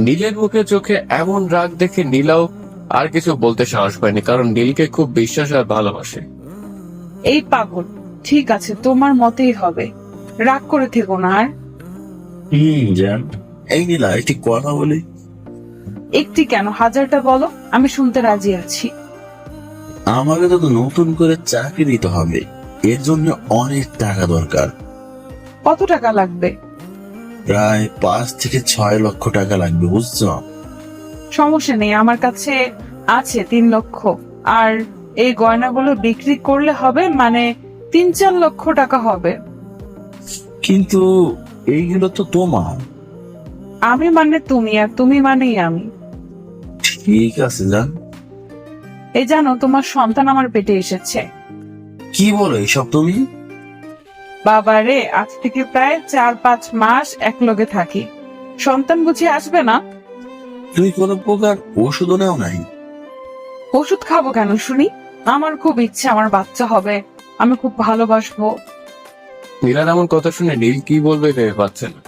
নীলের মুখে চোখে এমন রাগ দেখে নীলাও আর কিছু বলতে সাহস পায়নি, কারণ নীলকে খুব বিশ্বাস আর ভালোবাসে। এই পাগল, ঠিক আছে তোমার মতেই হবে, রাগ করে থেকো না আর। জান, এই নীলা একটি কথা বলি। একটি কেন, হাজারটা বলো, আমি শুনতে রাজি আছি। আমাকে তো নতুন করে চাকরি দিতে হবে, এর জন্য অনেক টাকা দরকার। কত টাকা লাগবে? প্রায় 5 থেকে 6 লক্ষ টাকা লাগবে, বুঝছো? সমস্যা নেই, আমার কাছে আছে 3 লক্ষ। আর এই গয়নাগুলো বিক্রি করলে হবে, মানে 3-4 লক্ষ টাকা হবে। কিন্তু এইগুলো তো তোমার। আমি মানে তুমি, আর তুমি মানেই আমি। ঠিক আছে জান। এই জানো, তোমার সন্তান আমার পেটে এসেছে। কি বলো এসব তুমি? বাবা রে, আজ থেকে প্রায় 4-5 মাস একলগে থাকি, সন্তান বুঝি আসবে না? তুই কোনো প্রকার ওষুধও নেও নাই? ওষুধ খাবো কেন শুনি? আমার খুব ইচ্ছে আমার বাচ্চা হবে, আমি খুব ভালোবাসবো। নীলার এমন কথা শুনে নীল কি বলবে ভেবে পাচ্ছে না।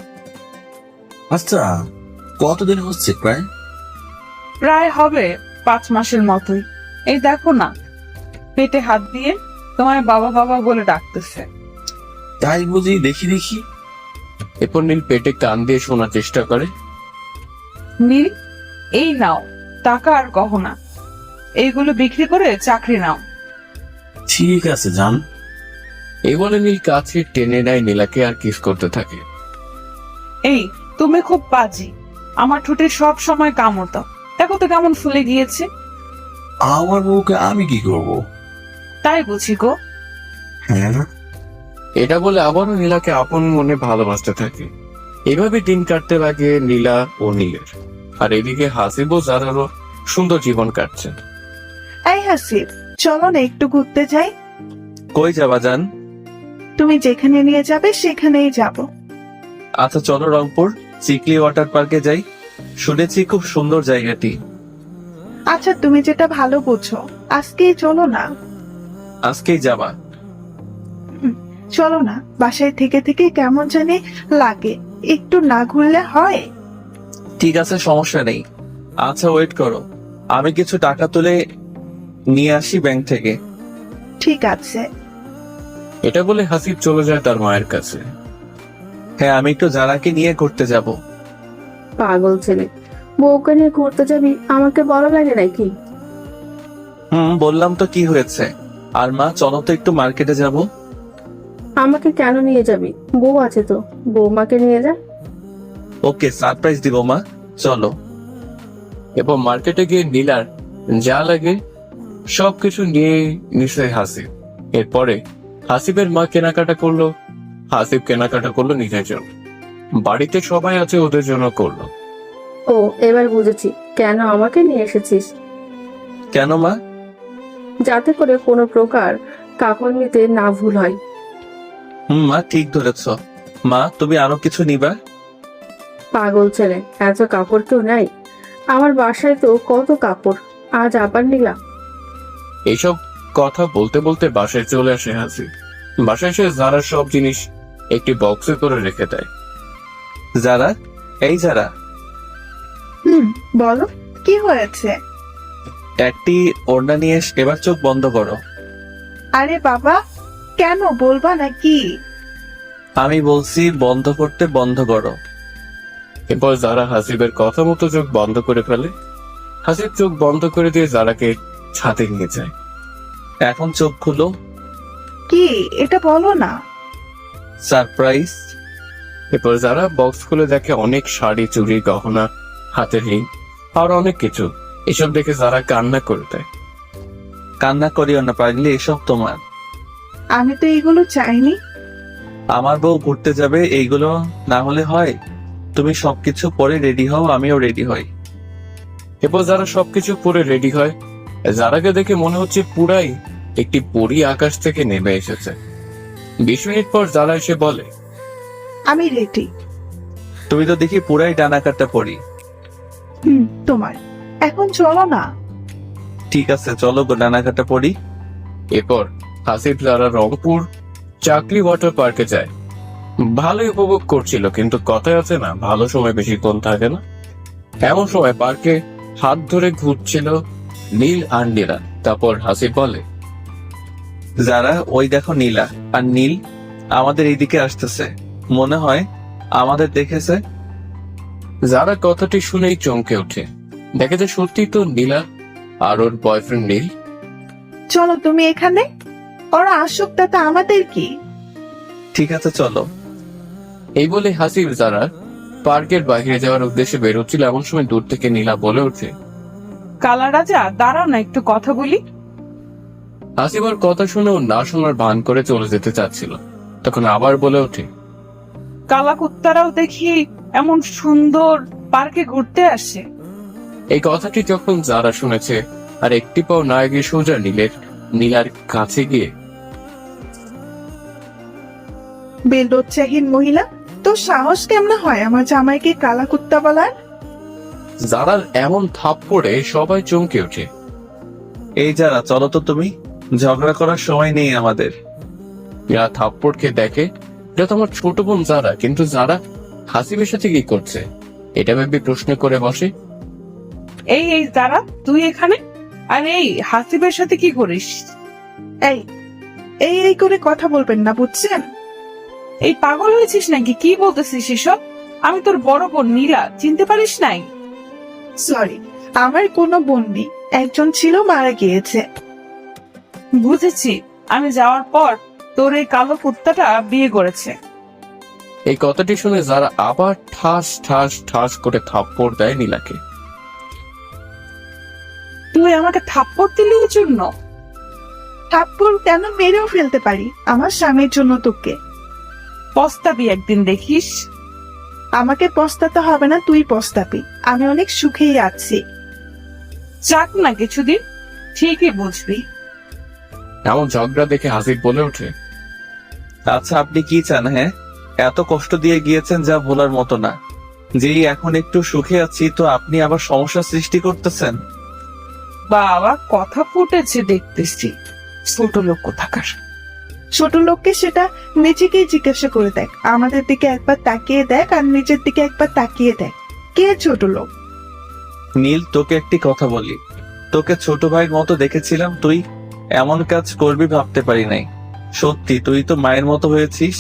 আচ্ছা, কতদিন হচ্ছে প্রায়? প্রায় হবে 5 মাসের মতোই। এই দেখো না, পেটে হাত দিয়ে তোমায় বাবা বাবা বলে ডাকতেছে। তাই বুঝি, দেখি দেখি। এরপর নীল পেটে কান দিয়ে শোনার চেষ্টা করে। নীল, এই নাও টাকা আর গহনা, এইগুলো বিক্রি করে চাকরি নাও। ঠিক আছে জান। এই বলে নীল কাছে টেনে নেয় নীলাকে আর কিস করতে থাকে। এই, তুমি খুব বাজি, আমার ঠোঁটে সব সময় কামড় দাও। দেখো তো কেমন ফুলে গিয়েছে। আমার বউকে আমি কি করব? তাই বুঝি গো। হ্যাঁ, এটা বলে আবারও নীলাকে আপন মনে ভালোবাসতে থাকে। এভাবে দিন কাটতে লাগে নীলা ও নীলের। আর এদিকে হাসিব ও জারারও সুন্দর জীবন কাটছে। এই হাসিব, চলো না একটু ঘুরতে যাই। কই যাবা জান? তুমি যেখানে নিয়ে যাবে সেখানেই যাব। আচ্ছা চলো রংপুর চিকলি ওয়াটার পার্কে যাই, শুনেছি খুব সুন্দর জায়গাটি। আচ্ছা, তুমি যেটা ভালো বুঝো, আজকেই চলো না। আজকেই যাবা? চলো না, বাসায় থেকে থেকে কেমন জানি লাগে, একটু না ঘুরলে হয়? ঠিক আছে, সমস্যা নেই। আচ্ছা ওয়েট করো, আমি কিছু টাকা তুলে নিয়ে আসি ব্যাংক থেকে। ঠিক আছে। এটা বলে হাসিব চলে যায় তার মায়ের কাছে। হ্যাঁ, আমি একটু জারাকে নিয়ে ঘুরতে যাব। পাগল ছেলে, বউকে নিয়ে ঘুরতে যাবি, আমাকে বলা লাগে নাকি? বললাম তো, কি হয়েছে? আর মা, চলো তো একটু মার্কেটে যাব। আমাকে কেন নিয়ে যাবি? বউ আছে তো, বৌমাকে নিয়ে যা। ওকে, সারপ্রাইজ দিব মা, চলো। এরপর মার্কেটে গিয়ে নীলার যা লাগে সবকিছু নিয়ে নিছে হাসিব। এরপরে হাসিবের মা কেনাকাটা করলো, হাসিব কেনাকাটা করলো নিজের জন্য। বাড়িতে সবাই আছে, ওদের জন্য করলো। ও, এবার বুঝেছি কেন আমাকে নিয়ে এসেছিস। কেন মা? যাতে করে কোনো প্রকার কাপড় নিতে না ভুল হয়। মা ঠিক ধরেছ। মা, তুমি আরো কিছু নিবা? পাগল ছেলে, এত কাপড় কেউ নেয়? আমার বাসায় তো কত কাপড়, আজ আবার নিলাম। এইসব কথা বলতে বলতে বাসায় চলে আসে হাসিব। বাসায় এসে জারার সব জিনিস একটি বক্সে করে রেখে দেয়। যারা, এই যারা, বলো কি হয়েছে? একটি ওড়না নিয়ে এবার চোখ বন্ধ করো। আরে বাবা, কেন বলবা নাকি? আমি বলছি বন্ধ করতে, বন্ধ করো। এরপর যারা হাসিবের কথা মতো চোখ বন্ধ করে ফেলে। হাসিব চোখ বন্ধ করে দিয়ে জারাকে ছাদে নিয়ে যায়। এখন চোখ খুলো। কি, এটা বলো না। সারপ্রাইজ। এরপর যারা বক্স খুলে দেখে অনেক শাড়ি, চুড়ি, গহনা, হাতের রিং আর অনেক কিছু। এসব দেখে যারা কান্না করে দেয়। কান্না করিও না, পারলে এসব তোমার। আমি তো এগুলো চাইনি। আমার বউ ঘুরতে যাবে, এইগুলো না হলে হয়? তুমি সবকিছু পরে রেডি হও, আমিও রেডি হই। এরপর যারা সবকিছু পরে রেডি হয়। যারাকে দেখে মনে হচ্ছে পুরাই একটি পরী আকাশ থেকে নেমে এসেছে। 20 মিনিট পর যারা এসে বলে, আমি রেডি। তুমি তো দেখি পুরাই ডানা কাটা পড়ি। তোমার এখন চলো না। ঠিক আছে, চলো গো, ডানা কাটা পড়ি। এরপর হাসিব যারা রংপুর চাকলি ওয়াটার পার্কে যায়। ভালোই উপভোগ করছিল, কিন্তু কথায় আছে না, ভালো সময় বেশিক্ষণ থাকে না। এমন সময় পার্কে হাত ধরে ঘুরছিল নীল আর নীলা। তারপর হাসিব বলে, যারা, ওই দেখো নীলা আর নীল আমাদের এইদিকে আসতেছে, মনে হয় আমাদের দেখেছে। যারা কথাটি শুনেই চমকে ওঠে। দেখে যে সত্যি তো নীলা আর ওর বয়ফ্রেন্ড নীল। চলো তুমি এখানে, ওরা আসুক, তাতে আমাদের কি? ঠিক আছে, চলো। এই বলে হাসিব যারা পার্কের বাইরে যাওয়ার উদ্দেশ্যে বের হচ্ছিল, এমন সময় দূর থেকে নীলা বলে ওঠে, কালা রাজা, দাঁড়াও না, একটু কথা বলি। হাসিব ওর কথা শুনেও না শোনার ভান করে চলে যেতে চাচ্ছিল। তখন আবার বলে ওঠে, কালা কুত্তারাও দেখি এমন সুন্দর পার্কে ঘুরতে আসে। এই কথাটি যখন যারা শুনেছে আর একটি পাও না এগিয়ে সোজা নীলার কাছে গিয়ে, বেলদোচ্চাহীন মহিলা, তোর সাহস কেমন হয় আমার জামাইকে কালা কুত্তা বলার? যারার এমন থাপ্পড়ে সবাই চমকে ওঠে। এই যারা, চলো তো, তুমি ঝগড়া করার সময় নেই আমাদের। থাপ্পড় খেয়ে দেখে এটা তো আমার ছোট বোন যারা, কিন্তু যারা হাসিবের সাথে কি করছে এটা ভেবে প্রশ্ন করে বসে। এই এই দাঁড়া, তুই এখানে? আর এই হাসিবের সাথে কি করিস? এই এই এই করে কথা বলবেন না, বুঝছেন? এই পাগল হয়েছিস নাকি? কি বলতেছিস এসব? আমি তোর বড় বোন নীলা, চিনতে পারিস নাই? সরি, আমার কোনো বোন নেই, একজন ছিল, মারা গিয়েছে। বুঝেছি, আমি যাওয়ার পর তোর এই কালো কুত্তাটা বিয়ে করেছে। এই কথাটি শুনে যারা আবার ঠাস ঠাস ঠাস করে থাপ্পড় দেয় নীলাকে। তুই আমাকে থাপ্পড় দিলি এর জন্য? থাপ্পড় কেন, মেরেও ফেলতে পারি আমার স্বামীর জন্য তোকে। পস্তাবি একদিন, দেখিস। আমাকে পস্তাতে হবে না, তুই পস্তাবি। আমি অনেক সুখেই আছি। যাক না কিছুদিন, ঠিকই বুঝবি। এমন ঝগড়া দেখে হাসিব বলে ওঠে, আচ্ছা আপনি কি চান? হ্যাঁ, এত কষ্ট দিয়ে গিয়েছেন যা ভোলার মতো না। যেই এখন একটু সুখে আছি তো আপনি আবার সমস্যা সৃষ্টি করতেছেন। বাবা, কথা ফুটেছে দেখতেছি। ছোট লোক কোথাকার। ছোট লোককে সেটা নিজেকেই জিজ্ঞাসা করে দেখ। আমাদের দিকে একবার তাকিয়ে দেখ, আর নিজের দিকে একবার তাকিয়ে দেখ, কে ছোট লোক? নীল, তোকে একটি কথা বলি, তোকে ছোট ভাইয়ের মতো দেখেছিলাম, তুই এমন কাজ করবি ভাবতে পারি নাই। সত্যি তুই তো মায়ের মতো হয়েছিস।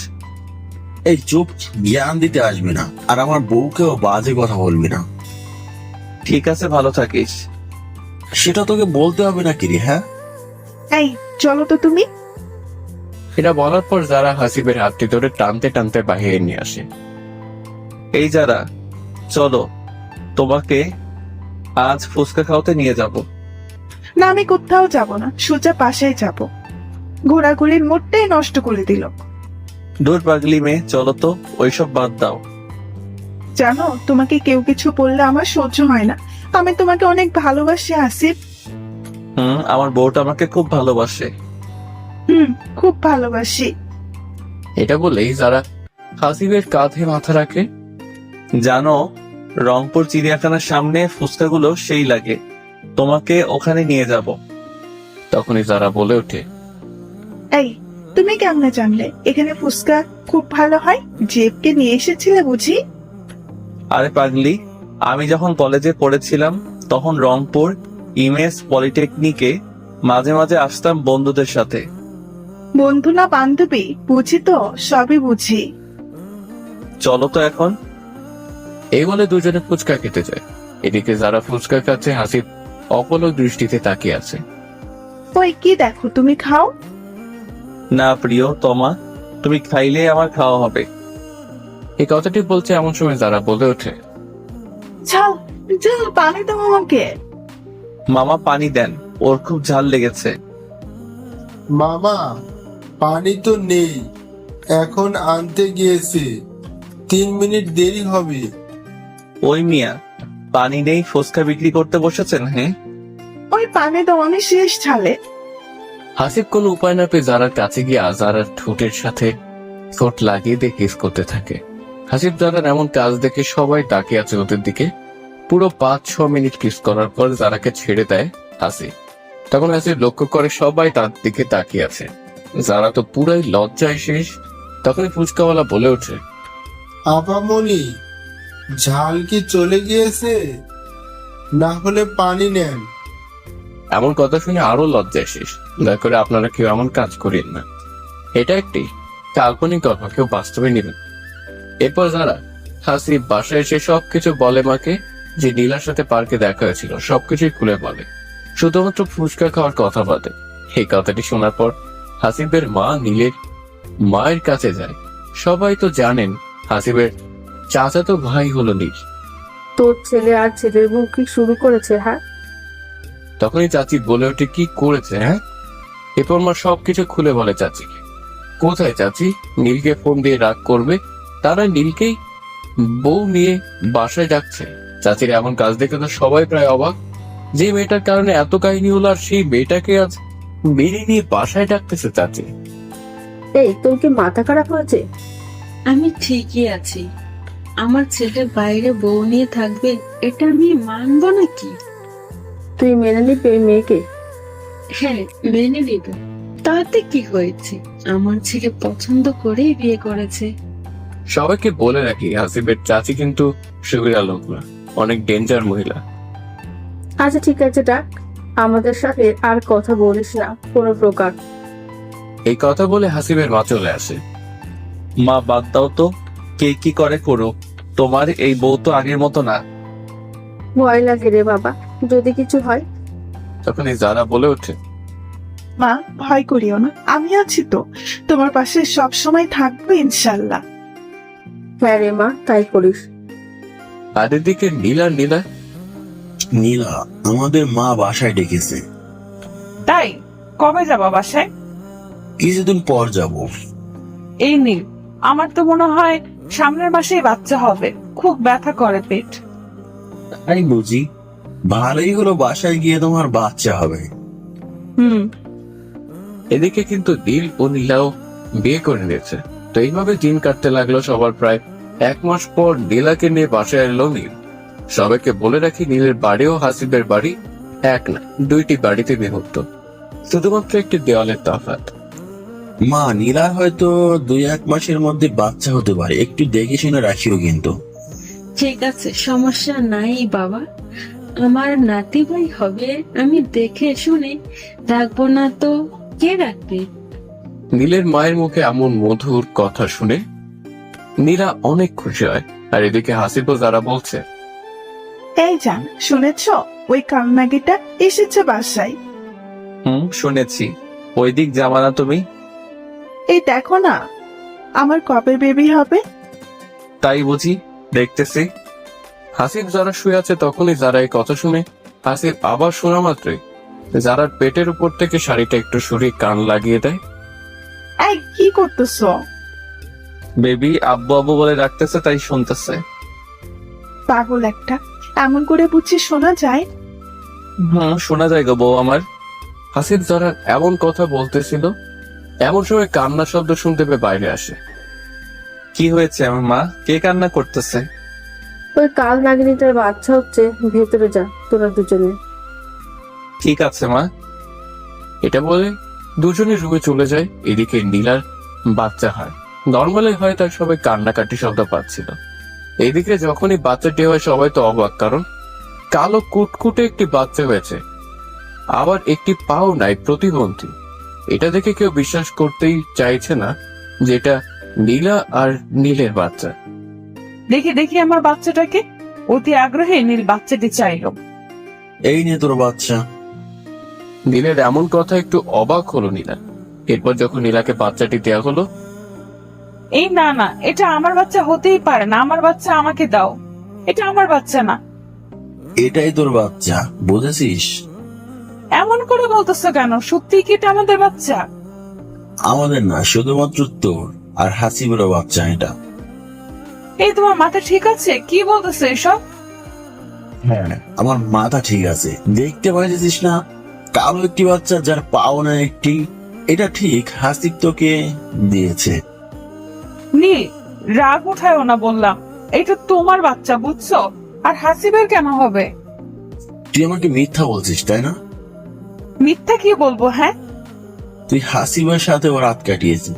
এই চুপ, জ্ঞান দিতে আসবি না, আর আমার বউকেও বাজে কথা বলবি না। ঠিক আছে, ভালো থাকিস। সেটা তোকে বলতে হবে না কিরে? হ্যাঁ, এই চলো তো তুমি। এটা বলার পর যারা হাসিবের হাতটি ধরে টানতে টানতে বাহিরে নিয়ে আসে। এই যারা, চলো, তোমাকে আজ ফুচকা খাওয়াতে নিয়ে যাব। না, আমি কোথাও যাব না, সোজা পাশেই যাব। ঘোরাঘুরির মোড়টাই নষ্ট করে দিল। দূর পাগলি মেয়ে, চলো তো, ওইসব বাদ দাও। জানো, তোমাকে কেউ কিছু বললে আমার সহ্য হয় না। আমি তোমাকে অনেক ভালোবাসি আসিফ। আমার বউটা আমাকে খুব ভালোবাসে। খুব ভালোবাসি। এটা বলেই যারা হাসিবের কাঁধে মাথা রাখে। জানো, রংপুর চিড়িয়াখানার সামনে ফুচকাগুলো সেই লাগে, তোমাকে ওখানে নিয়ে যাব। তখনই যারা বলে ওঠে, এই তুমি কেমনে জানলে এখানে ফুচকা খুব ভালো হয়? জেবকে নিয়ে এসেছিলে বুঝি? আরে পাগলি, আমি যখন কলেজে পড়েছিলাম তখন রংপুর ইমেজ পলিটেকনিকে মাঝে মাঝে আসতাম বন্ধুদের সাথে। বন্ধু না বান্ধবী, বুঝি তো, সবই বুঝি। চলো তো এখন। এই বলে দুজনে ফুচকা খেতে যায়। এদিকে যারা ফুচকা খাচ্ছে, হাসিব অপলক দৃষ্টিতে তাকিয়ে আছে। ওই কি দেখো, তুমি খাও। না প্রিয় তমা, তুমি খাইলে আমার খাওয়া হবে। এই কথাটি বলছে এমন সময় যারা বলে ওঠে, ঝাল ঝাল, পানি দাও আমাকে। মামা পানি দেন, ওর খুব ঝাল লেগেছে। মামা, পানি তো নেই, এখন আনতে গিয়েছে, 3 মিনিট দেরি হবে। ওই মিয়া, পানি নেই, ফুচকা বিক্রি করতে বসেছেন? হ্যাঁ, ওই পানি দাও, আমি শেষ ঝালে। হাসিব কোনো উপায় না পেয়ে যারার কাছে গিয়ে আজারার ঠোঁটের সাথে ঠোঁট লাগিয়ে দিয়ে কিস করতে থাকে। হাসিব যারার এমন কাজ দেখে সবাই তাকিয়ে আছে ওদের দিকে। পুরো 5-6 মিনিট কিস করার পর যারাকে ছেড়ে দেয় হাসিব। তখন হাসিব লক্ষ্য করে সবাই তার দিকে তাকিয়ে আছে। যারা তো পুরাই লজ্জায় শেষ। তখনই ফুচকাওয়ালা বলে ওঠে, আপামনি, ঝাল কি চলে গিয়েছে? না হলে পানি নেন। এমন কথা শুনে আরো লজ্জায় শেষ। দয়া করে আপনারা কেউ এমন কাজ করেন না, এটা একটি কাল্পনিক গল্প, কেউ বাস্তবে নেবেন। এরপর যারা হাসিব বাসায় এসে সবকিছু বলে মাকে, যে নীলার সাথে পার্কে দেখা হয়েছিল সবকিছুই খুলে বলে, শুধুমাত্র ফুচকা খাওয়ার কথা বাদে। এই কথাটি শোনার পর হাসিবের মা নীলের মায়ের কাছে যায়। সবাই তো জানেন হাসিবের চাচাতো ভাই হলো নীল। তোর ছেলে আর ছেলের বউ কি শুরু করেছে? হ্যাঁ, তখনই চাচি বলে ওঠে, কি করেছে? হ্যাঁ। এরপর মা সবকিছু খুলে বলে চাচিকে। কোথায় চাচি নীলকে ফোন দিয়ে রাগ করবে, তারা নীলকেই বউ নিয়ে বাসায় ডাকছে। চাচির এমন কাজ দেখে তো সবাই প্রায় অবাক। যে মেয়েটার কারণে এত কাহিনী হলো, আর সেই মেয়েটাকে আজ মেরে নিয়ে বাসায় ডাকতেছে চাচি। এই তোর কি মাথা খারাপ হয়েছে? আমি ঠিকই আছি। আমার ছেলে বাইরে বউ নিয়ে থাকবে, এটা আমি মানবো নাকি? তুই মেনে নিবি ওই মেয়েকে? হ্যাঁ, মেনে নিব। তাতে কি হয়েছে? আমার ছেলে পছন্দ করেই বিয়ে করেছে। সবাইকে বলে রাখি, হাসিবের চাচি কিন্তু সুবিধা লোক না, অনেক ডেঞ্জার মহিলা। আচ্ছা ঠিক আছে ডাক, আমাদের সাথে আর কথা বলিস না কোনো প্রকার। এই কথা বলে হাসিবের মা চলে আসে। মা বাদ দাও তো, কে কি করে করুক, তোমার এই বউ তো আগের মতো না। ভয় লাগে রে বাবা, যদি কিছু হয়। তখনই যারা বলে ওঠে, মা ভয় করিও না, আমি আছি তো, তোমার পাশে সব সময় থাকবো ইনশাল্লাহ। হ্যাঁ রে মা, তাই করিস। আর এদিকে নীলা নীলা, আমাদের মা বাসায় ডেকেছে, তাই কবে যাবা বাসায়? কিছুদিন পর যাব। এই নীল, আমার তো মনে হয় সামনের মাসেই বাচ্চা হবে, খুব ব্যথা করে পেট। তাই বুঝি? ভালোই হলো, বাসায় গিয়ে তোমার বাচ্চা হবে। হুম। এদিকে কিন্তু নীল ও নীলাও বিয়ে করে নিয়েছে। তো এইভাবে দিন কাটতে লাগলো সবার। প্রায় 1 মাস পর নীলাকে নিয়ে বাসায় এলো নীল। সবাইকে বলে রাখি, নীলের বাড়ি ও হাসিবের বাড়ি এক না, 2টি বাড়িতে বিভক্ত, শুধুমাত্র একটি দেওয়ালের তফাৎ। মা, নীলার হয়তো 2-1 মাসের মধ্যে বাচ্চা হতে পারে, একটু দেখে শুনে রাখিও কিন্তু। ঠিক আছে, সমস্যা নাই বাবা, আমার নাতি ভাই হবে, আমি দেখে শুনে রাখবো না তো কে রাখবে? নীলের মায়ের মুখে এমন মধুর কথা শুনে নীলা অনেক খুশি হয়। আর এদিকে হাসিবও যারা বলছে, এই জান, শুনেছ ওই কালনাগিটা এসেছে বাসায়? শুনেছি। ওই দিক যাবা না তুমি? এই দেখো না, আমার কবে বেবি হবে? তাই বুঝি, দেখতেছি। হাসিব যারা শুয়ে আছে তখনই যারা এই কথা শুনে হাসিব আবার শোনা মাত্রই যারার পেটের উপর থেকে শাড়িটা একটু সরিয়ে কান লাগিয়ে দেয়। এই কি করতেছো? বেবি আব্বু আব্বু বলে রাখতেছে, তাই শুনতেছে। পাগল একটা, এমন করে বুঝছি শোনা যায়? শোনা যায় গো বউ আমার। হাসিব যারা এমন কথা বলতেছিল, এমন সময় কান্নার শব্দ শুনতে পেয়ে বাইরে আসে। কি হয়েছে আমার মা? কে কান্না করতেছে? ওই কাল নাগিনীটার বাচ্চা হচ্ছে, ভেতরে যা তোরা দুজনে। ঠিক আছে মা। এটা বলে দুজনে রুমে চলে যায়। এদিকে নীলার বাচ্চা হয়, নর্মালি হয়, তার সবাই কান্নাকাটি শব্দ পাচ্ছিল। এদিকে যখনই বাচ্চাটি হয় সবাই তো অবাক, কারণ কালো কুটকুটে একটি বাচ্চা হয়েছে, আবার একটি পাও নাই, প্রতিবন্ধী। এটা দেখে কেউ বিশ্বাস করতেই চাইছে না যে এটা নীলা আর নীলের বাচ্চা। দেখি দেখি আমার বাচ্চাটাকে। অতি আগ্রহে নীল বাচ্চাটি চাইলো। এই নিয়ে তোর বাচ্চা। নীলের এমন কথা একটু অবাক হলো নীলা। এরপর যখন নীলাকে বাচ্চাটি দেয়া হলো, এই না না, এটা আমার বাচ্চা হতেই পারে না, আমার বাচ্চা আমাকে দাও, এটা আমার বাচ্চা না। এটাই তোর বাচ্চা, বুঝেছিস? এমন করে বলতেছো কেন? সত্যি কি এটা আমাদের বাচ্চা? আমাদের না, শুধুমাত্র তোর আর হাসিবেরও বাচ্চা এটা। এই তোমার মাথা ঠিক আছে? কি বলতেছো এসব? হ্যাঁ, আমার মাথা ঠিক আছে, দেখতে পাইছিস না কালো একটি বাচ্চা যার পাও না একটি। এটা ঠিক হাসিব তোকে দিয়েছে। নীল, রাগ উঠায়ও না বললাম, এটা তোমার বাচ্চা, বুঝছো? আর হাসিবের কেন হবে? তুই আমাকে মিথ্যা বলছিস তাই না? মিথ্যা কি বলবো? হ্যাঁ, তুই হাসিবের সাথে ও রাত কাটিয়েছিস,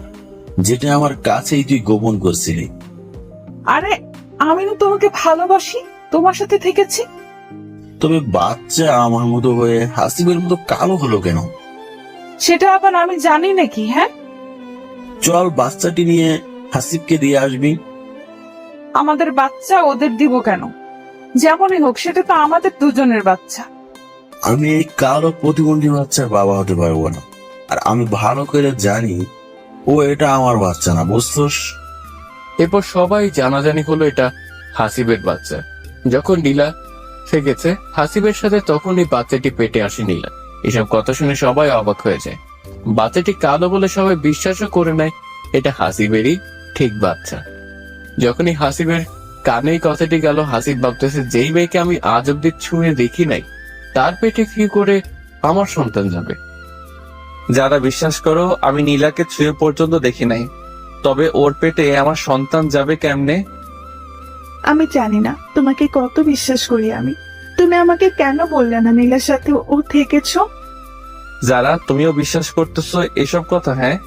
যেটা আমার কাছেই তুই গোপন করছিলি। আরে আমি না তোমাকে ভালোবাসি, তোমার সাথে থেকেছি। তবে বাচ্চা আমার মতো হয়ে হাসিবের মতো কালো হলো কেন? সেটা আবার আমি জানি নাকি? হ্যাঁ, চল বাচ্চাটি নিয়ে হাসিবকে দিয়ে আসবি। আমাদের বাচ্চা ওদের দিব কেন? যেমনই হোক, সেটা তো আমাদের দুজনের বাচ্চা। আমি এই কালো প্রতিবন্ধী বাচ্চার বাবা হতে পারবো না, আর আমি ভালো করে জানি ও এটা আমার বাচ্চা না, বুঝছস? এরপর সবাই জানাজানি হলো এটা হাসিবের বাচ্চা। যখন নীলা থেকেছে হাসিবের সাথে, তখনই বাচ্চাটি পেটে আসে নীলা। এসব কথা শুনে সবাই অবাক হয়ে যায়। বাচ্চাটি কালো বলে সবাই বিশ্বাসও করে নেয় এটা হাসিবেরই ঠিক বাচ্চা। যখনই হাসিবের কানে এই কথাটি গেল, হাসিব ভাবতেছে, যেই মেয়েকে আমি আজ অব্দি ছুঁয়ে দেখি নাই, তার পেটে কি করে আমার সন্তান যাবে? যারা বিশ্বাস করো, আমি নীলাকে ছুঁয়ে পর্যন্ত দেখি নাই, তবে ওর পেটে আমার সন্তান যাবে কেমনে? আমি জানি না তোমাকে কত বিশ্বাস করি আমি। তুমি আমাকে কেন বললে না নীলার সাথে ও থেকেছো? যারা তুমিও বিশ্বাস করতেছো এসব কথা? হ্যাঁ,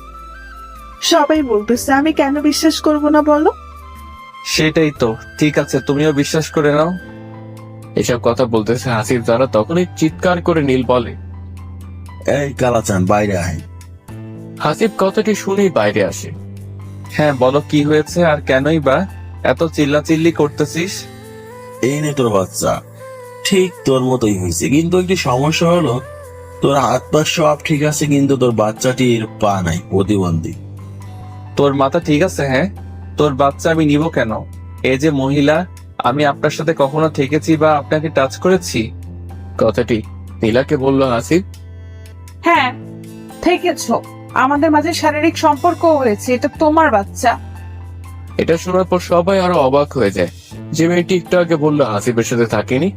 সবাই বলতেছে, আমি কেন বিশ্বাস করব না বলো? সেটাই তো। ঠিক আছে, তুমিও বিশ্বাস করে নাও। এসব কথা বলতেছে হাসিব যারা, তখনই চিৎকার করে নীল বলে, এই কালাচান বাইরে আয়। হাসিব কথাটি শুনেই বাইরে আসে। হ্যাঁ বলো, কি হয়েছে আর কেনই বা এত চিল্লাচিল্লি করতেছিস? এই নে তোর বাচ্চা, ঠিক তোর মতোই হয়েছে, কিন্তু একটি সমস্যা হলো তোর হাত পা সব ঠিক আছে, কিন্তু তোর বাচ্চাটির পা নাই, প্রতিবন্ধী। তোর মাথা ঠিক আছে? হ্যাঁ, তোর বাচ্চা আমি নিব কেন? এই যে মহিলা, আমি আপনার সাথে কখনো থেকেছি বা আপনাকে টাচ করেছি? কথাটি নীলাকে বলল হাসিব। হ্যাঁ থেকেছো, আমাদের মাঝে শারীরিক সম্পর্ক হয়েছে, এটা তোমার বাচ্চা। এটা শোনার পর সবাই আরো অবাক হয়ে যায়। যে মেয়েটি একটু আগে বললো হাসিবের সাথে থাকেনি,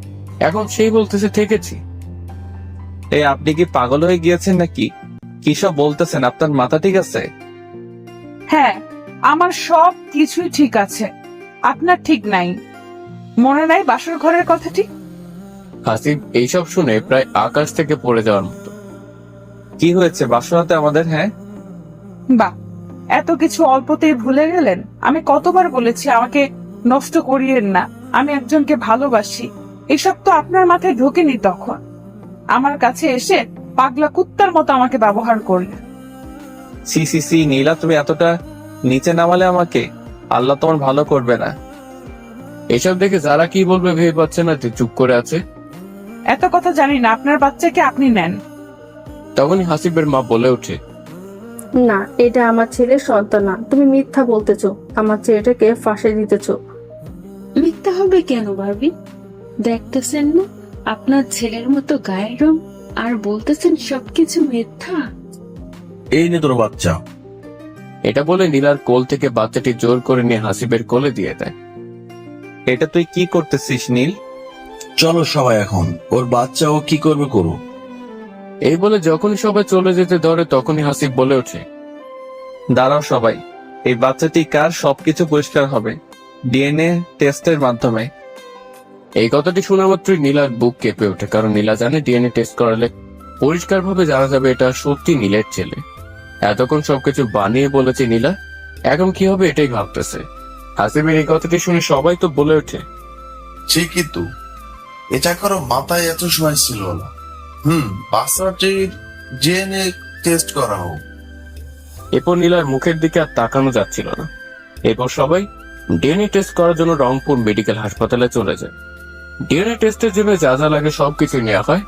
এখন সেই বলতেছে থেকেছি। এই আপনি কি পাগল হয়ে গিয়েছেন নাকি? কি সব বলতেছেন? আপনার মাথা ঠিক আছে? হ্যাঁ, আমার সব কিছুই ঠিক আছে, আপনার ঠিক নাই। মনে নাই বাসর ঘরের কথাটি? হাসিব এইসব শুনে প্রায় আকাশ থেকে পড়ে যাওয়ার মতো। কি হয়েছে বাসরাতে আমাদের? হ্যাঁ, বাহ, এত কিছু অল্পতেই ভুলে গেলেন। আমি কতবার বলেছি আমাকে নষ্ট করিয়েন না, আমি একজনকে ভালোবাসি। এসব তো আপনার মাথায় ঢোকেনি তখন। আমার কাছে এসে পাগলা কুত্তার মতো আমাকে ব্যবহার করলেন। সি সি সি নীলা, তুমি এতটা নিচে নামালে আমাকে, আল্লাহ তোমার ভালো করবে না। এসব দেখে যারা কি বলবে ভেবে পাচ্ছে না, চুপ করে আছে। এত কথা জানি না, আপনার বাচ্চাকে আপনি নেন। তখনই হাসিবের মা বলে ওঠে, না, এটা আমার ছেলের সন্তান না, তুমি মিথ্যা বলতেছো, আমার ছেলেটাকে ফাঁসি দিতেছো। মিথ্যা হবে কেন ভাবি? দেখতেছেন না আপনার ছেলের মতো গায়ের রং, আর বলতেছেন সবকিছু মিথ্যা। এই নে তোর বাচ্চা। এটা বলে নীলার কোল থেকে বাচ্চাটি জোর করে নিয়ে হাসিবের কোলে দিয়ে দেয়। এটা তুই কি করতেছিস নীল? চলো সবাই এখন, ওর বাচ্চা ও কি করবে করুক। এই বলে যখনই সবাই চলে যেতে ধরে তখনই হাসিব বলে ওঠে, দাঁড়াও সবাই, এই বাচ্চাটি কার সবকিছু পরিষ্কার হবে ডিএনএ টেস্টের মাধ্যমে। এই কথাটি শোনা মাত্রই নীলার বুক কেঁপে ওঠে, কারণ নীলা জানে ডিএনএ টেস্ট করালে পরিষ্কার ভাবে জানা যাবে এটা সত্যি নীলের ছেলে। এতক্ষণ সবকিছু বানিয়ে বলেছে নীলা, এখন কি হবে এটাই ভাবতেছে। হাসিবের এই কথাটি শুনে সবাই তো বলে ওঠে, ঠিকই তো, এটা কারো মাথায় এত সময় ছিল না। বাচ্চাটির ডিএনএ টেস্ট করা হোক। এরপর নীলার মুখের দিকে আর তাকানো যাচ্ছিল না। এরপর সবাই ডিএনএ টেস্ট করার জন্য রংপুর মেডিকেল হাসপাতালে চলে যায়। ডিএনএ টেস্টের জন্য যা যা লাগে সবকিছু নেওয়া হয়।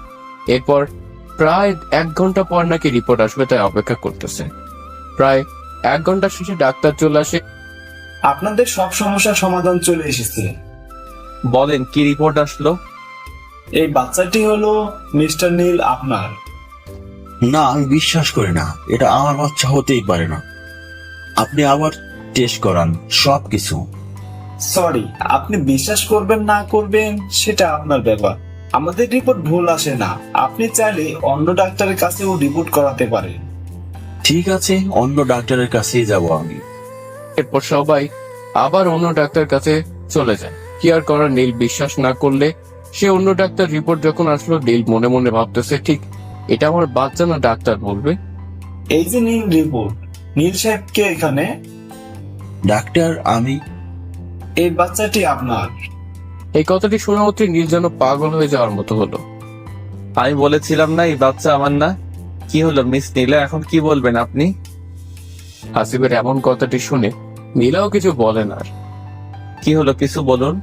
এরপর প্রায় 1 ঘন্টা পর নাকি রিপোর্ট আসবে, তাই অপেক্ষা করতেছে। প্রায় 1 ঘন্টা শেষে ডাক্তার চলে আসে। আপনাদের সব সমস্যার সমাধান চলে এসেছে। বলেন কি রিপোর্ট আসলো? এই বাচ্চাটি হলো মিস্টার নীল আপনার। না, আমি বিশ্বাস করি না, এটা আমার বাচ্চা হতেই পারে না। আপনি আবার টেস্ট করান সবকিছু। সরি, আপনি বিশ্বাস করবেন না করবেন সেটা আপনার ব্যাপার। আমাদের রিপোর্ট ভুল আসে না, আপনি চাইলে অন্য ডাক্তারের কাছেও রিপোর্ট করাতে পারেন। ঠিক আছে, অন্য ডাক্তারের কাছেই যাব আমি। এরপর সবাই আবার অন্য ডাক্তার কাছে চলে যায়। কি আর করার, নীল বিশ্বাস না করলে সে অন্য ডাক্তার রিপোর্ট যখন আসলো, নীল মনে মনে ভাবতেছে, ঠিক এটা আমার বাচ্চা না ডাক্তার বলবে। এই যে নীল রিপোর্ট, নীল সাহেব কে এখানে? ডাক্তার আমি। এই বাচ্চাটি আপনার। এই কথাটি শোনা হচ্ছে নীল যেন পাগল হয়ে যাওয়ার মতো হলো। আমি বলেছিলাম না এই বাচ্চা আমার না? কি হলো মিস নীলা, এখন কি বলবেন আপনি? হাসিবের এমন কথাটি শুনে নীলাও কিছু বলে না। আর কি হলো, কিছু বলুন।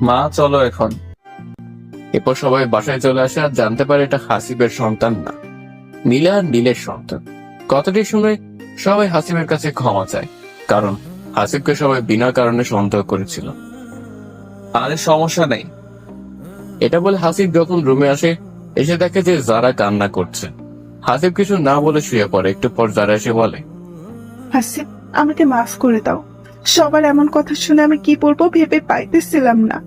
মা চলো এখন। এরপর সবাই বাসায় চলে আসে আর জানতে পারে এটা হাসিবের সন্তান না, নীলা আর নীলের সন্তান। কথাটি শুনে সবাই হাসিবের কাছে ক্ষমা চায়, কারণ হাসিবকে সবাই বিনা কারণে সন্দেহ করেছিল। আরে সমস্যা নেই। এটা বলে হাসিব যখন রুমে আসে, এসে দেখে যে যারা কান্না করছে। হাসিব কিছু না বলে শুয়ে পড়ে। একটু পর যারা এসে বলে, হাসিব, আমাকে মাফ করে দাও। সবার এমন কথা শুনে আমি কি বলবো ভেবে পাইতেছিলাম না।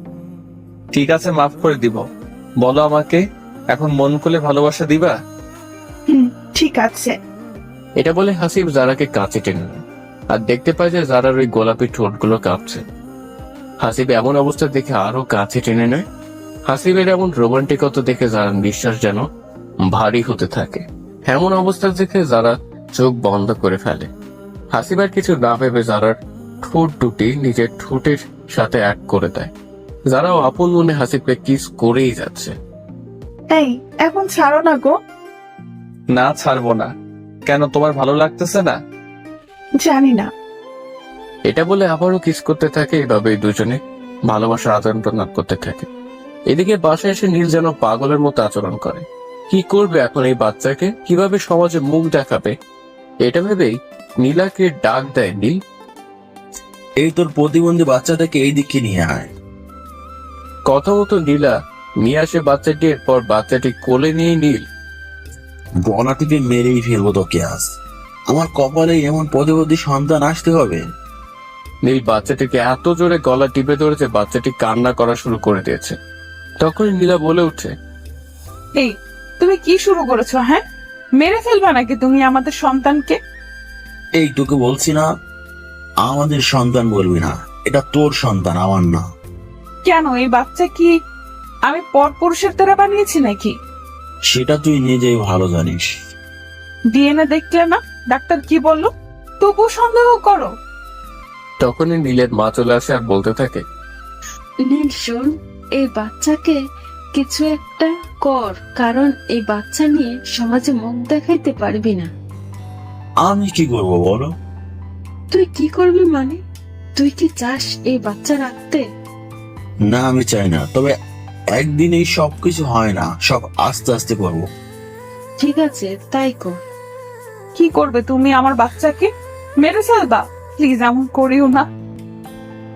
ঠিক আছে, মাফ করে দিব। বলো আমাকে, এখন মন খুলে ভালোবাসা দিবা? ঠিক আছে। এটা বলে হাসিব যারাকে কাছে টেনে নেয় আর দেখতে পায় যে যারার ওই গোলাপি ঠোঁটগুলো কাঁপছে। হাসিব এমন অবস্থা দেখে আরো কাছে টেনে নেয়। হাসিবের এমন রোমান্টিকতা দেখে যারা নিঃশ্বাস যেন ভারী হতে থাকে। এমন অবস্থা দেখে যারা চোখ বন্ধ করে ফেলে। হাসিবার কিছু না ভেবে যারার ঠোঁট দুটি নিজের ঠোঁটের সাথে এক করে দেয়। যারাও আপন মনে হাসিবকে কিস করেই যাচ্ছে। এই এখন ছাড়ো না গো। না, ছাড়বো না। কেন, তোমার ভালো লাগতেছে না? জানি না। এটা বলে আবারও কিস করতে থাকে। এভাবে দুজনে ভালোবাসার আদান প্রদান করতে থাকে। এদিকে বাসায় এসে নীল যেন পাগলের মতো আচরণ করে। কি করবে এখন এই বাচ্চাকে, কিভাবে সমাজে মুখ দেখাবে, এটা ভেবেই নীলাকে ডাক দেয় নীল। এই তোর প্রতিবন্ধী বাচ্চাটাকে এই দিকে নিয়ে আয়। কথা মতো নীলা নিয়ে আসে বাচ্চাটি। এরপর বাচ্চাটি কোলে নিয়ে নীল গলা টিপে মেরেই ফেলবো তোকে আজ। আমার কপালে এমন প্রতিবন্ধী সন্তান আসতে হবে? নীল বাচ্চাটিকে এত জোরে গলা টিপে ধরেছে বাচ্চাটি কান্না করা শুরু করে দিয়েছে। তখনই নীলা বলে ওঠে, এই তুমি কি শুরু করেছো? হ্যাঁ, মেরে ফেলবা নাকি তুমি আমাদের সন্তানকে? এই তোকে বলছি না আমাদের সন্তান বলবি না, এটা তোর সন্তান, আমার না। কেন, এই বাচ্চা কি আমি পরপুরুষের দ্বারা বানিয়েছি নাকি? সেটা তুই নিজেই ভালো জানিস। ডিএনএ দেখলে না ডাক্তার কি বললো? তবু সন্দেহ করো? তখনই নীলের মা চলে আসে আর বলতে থাকে, নীল শোন, এই বাচ্চাকে কিছু একটা কর, কারণ এই বাচ্চা নিয়ে সমাজে মুখ দেখাইতে পারবি না। আমি কি করবো বলো? তুই কি করবি মানে? তুই কি চাস এই বাচ্চা রাখতে? না, আমি চাই না, তবে একদিনেই সবকিছু হয় না, সব আস্তে আস্তে করবো। ঠিক আছে, তাই কর। কি করবে তুমি আমার বাচ্চাকে? মেরে ফেলবা? প্লিজ এমন করিও না।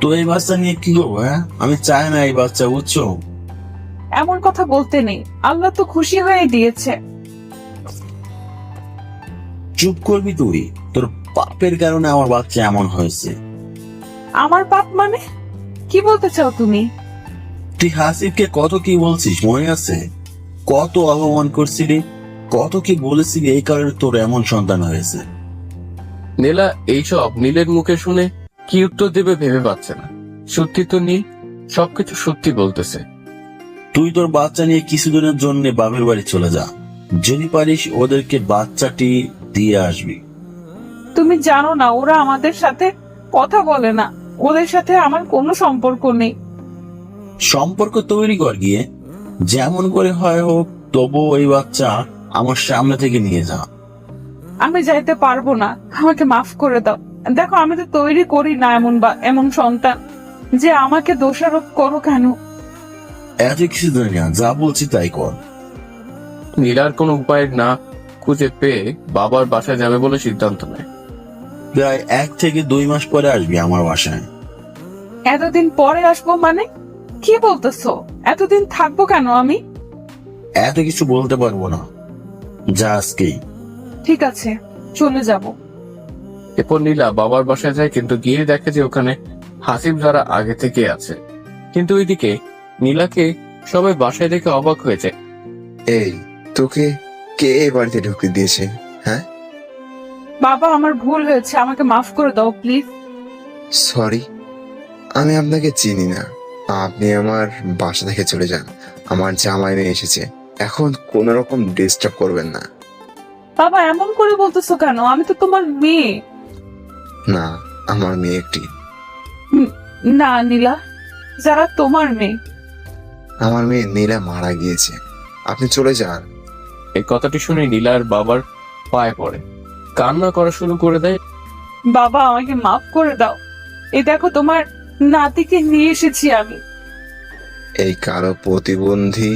তো এই বাচ্চা নিয়ে কি করবো? হ্যাঁ, আমি চাই না এই বাচ্চা, বুঝছো? এমন কথা বলতে নেই, আল্লাহ তো খুশি হয়ে দিয়েছে। চুপ করবি তুই? তোর পাপের কারণে আমার বাচ্চা এমন হয়েছে। আমার পাপ মানে? কি বলতে চাও তুমি? তুই হাসিবকে কত কি বলছিস মনে আছে? কত অপমান করছিলি, কত কি বলেছিলি, এই কারণে তোর এমন সন্তান হয়েছে। নীলা এইসব নীলের মুখে শুনে কি উত্তর দেবে ভেবে পাচ্ছে না। সত্যি তো নীল সবকিছু সত্যি বলতেছে। তুই তোর বাচ্চা নিয়ে কিছুদিনের জন্য বাপের বাড়ি চলে যা, যদি পারিস ওদেরকে বাচ্চাটি দিয়ে আসবি। তুমি জানো না ওরা আমাদের সাথে কথা বলে না, ওদের সাথে আমার কোনো সম্পর্ক নেই। সম্পর্ক তৈরি কর গিয়ে, যেমন করে হয় হোক, তবু ওই বাচ্চা আমার সামনে থেকে নিয়ে যা। আমি যাইতে পারবো না, আমাকে মাফ করে দাও। দেখো আমি তো তৈরি করি না এমন সন্তান যে আমাকে দোষারোপ করো কেন? এত কিছু জানি না, যা বলছি তাই কর। নীলার কোনো উপায় না খুঁজে পেয়ে বাবার বাসায় যাবে বলে সিদ্ধান্ত নেয়। প্রায় 1 থেকে 2 মাস পরে আসবি আমার বাসায়। এতদিন পরে আসবো মানে? কি বলতেছো? এতদিন থাকবো কেন আমি? এত কিছু বলতে পারবো না, যা আজকেই। ঠিক আছে, চলে যাব। এরপর নীলা বাবার বাসায় যায়, কিন্তু গিয়ে দেখে যে ওখানে হাসিব যারা আগে থেকে আছে। কিন্তু ওইদিকে নীলাকে সবাই বাসায় দেখে অবাক হয়ে যায়। এই তোকে কে এই বাড়িতে ঢুকতে দিয়েছে? হ্যাঁ, বাবা আমার ভুল হয়েছে, আমাকে মাফ করে দাও প্লিজ। সরি, আমি আপনাকে চিনি না। আপনি আমার বাসা থেকে চলে যান। আমার জামাই মেয়ে এসেছে, এখন কোন রকম ডিস্টার্ব করবেন না। বাবা এমন করে বলতেছো কেন? আমি তো তোমার মেয়ে। না, আমার মেয়ে একটি। না নীলা, যারা তোমার মেয়ে। আমার মেয়ে নীলা মারা গিয়েছে, আপনি চলে যান। এই কথাটি শুনে নীলার বাবার পায়ে পড়ে কান্না করা শুরু করে দেয়। বাবা আমাকে মাফ করে দাও, এই দেখো তোমার নাতিকে নিয়ে এসেছি আমি। এই কালো প্রতিবন্ধী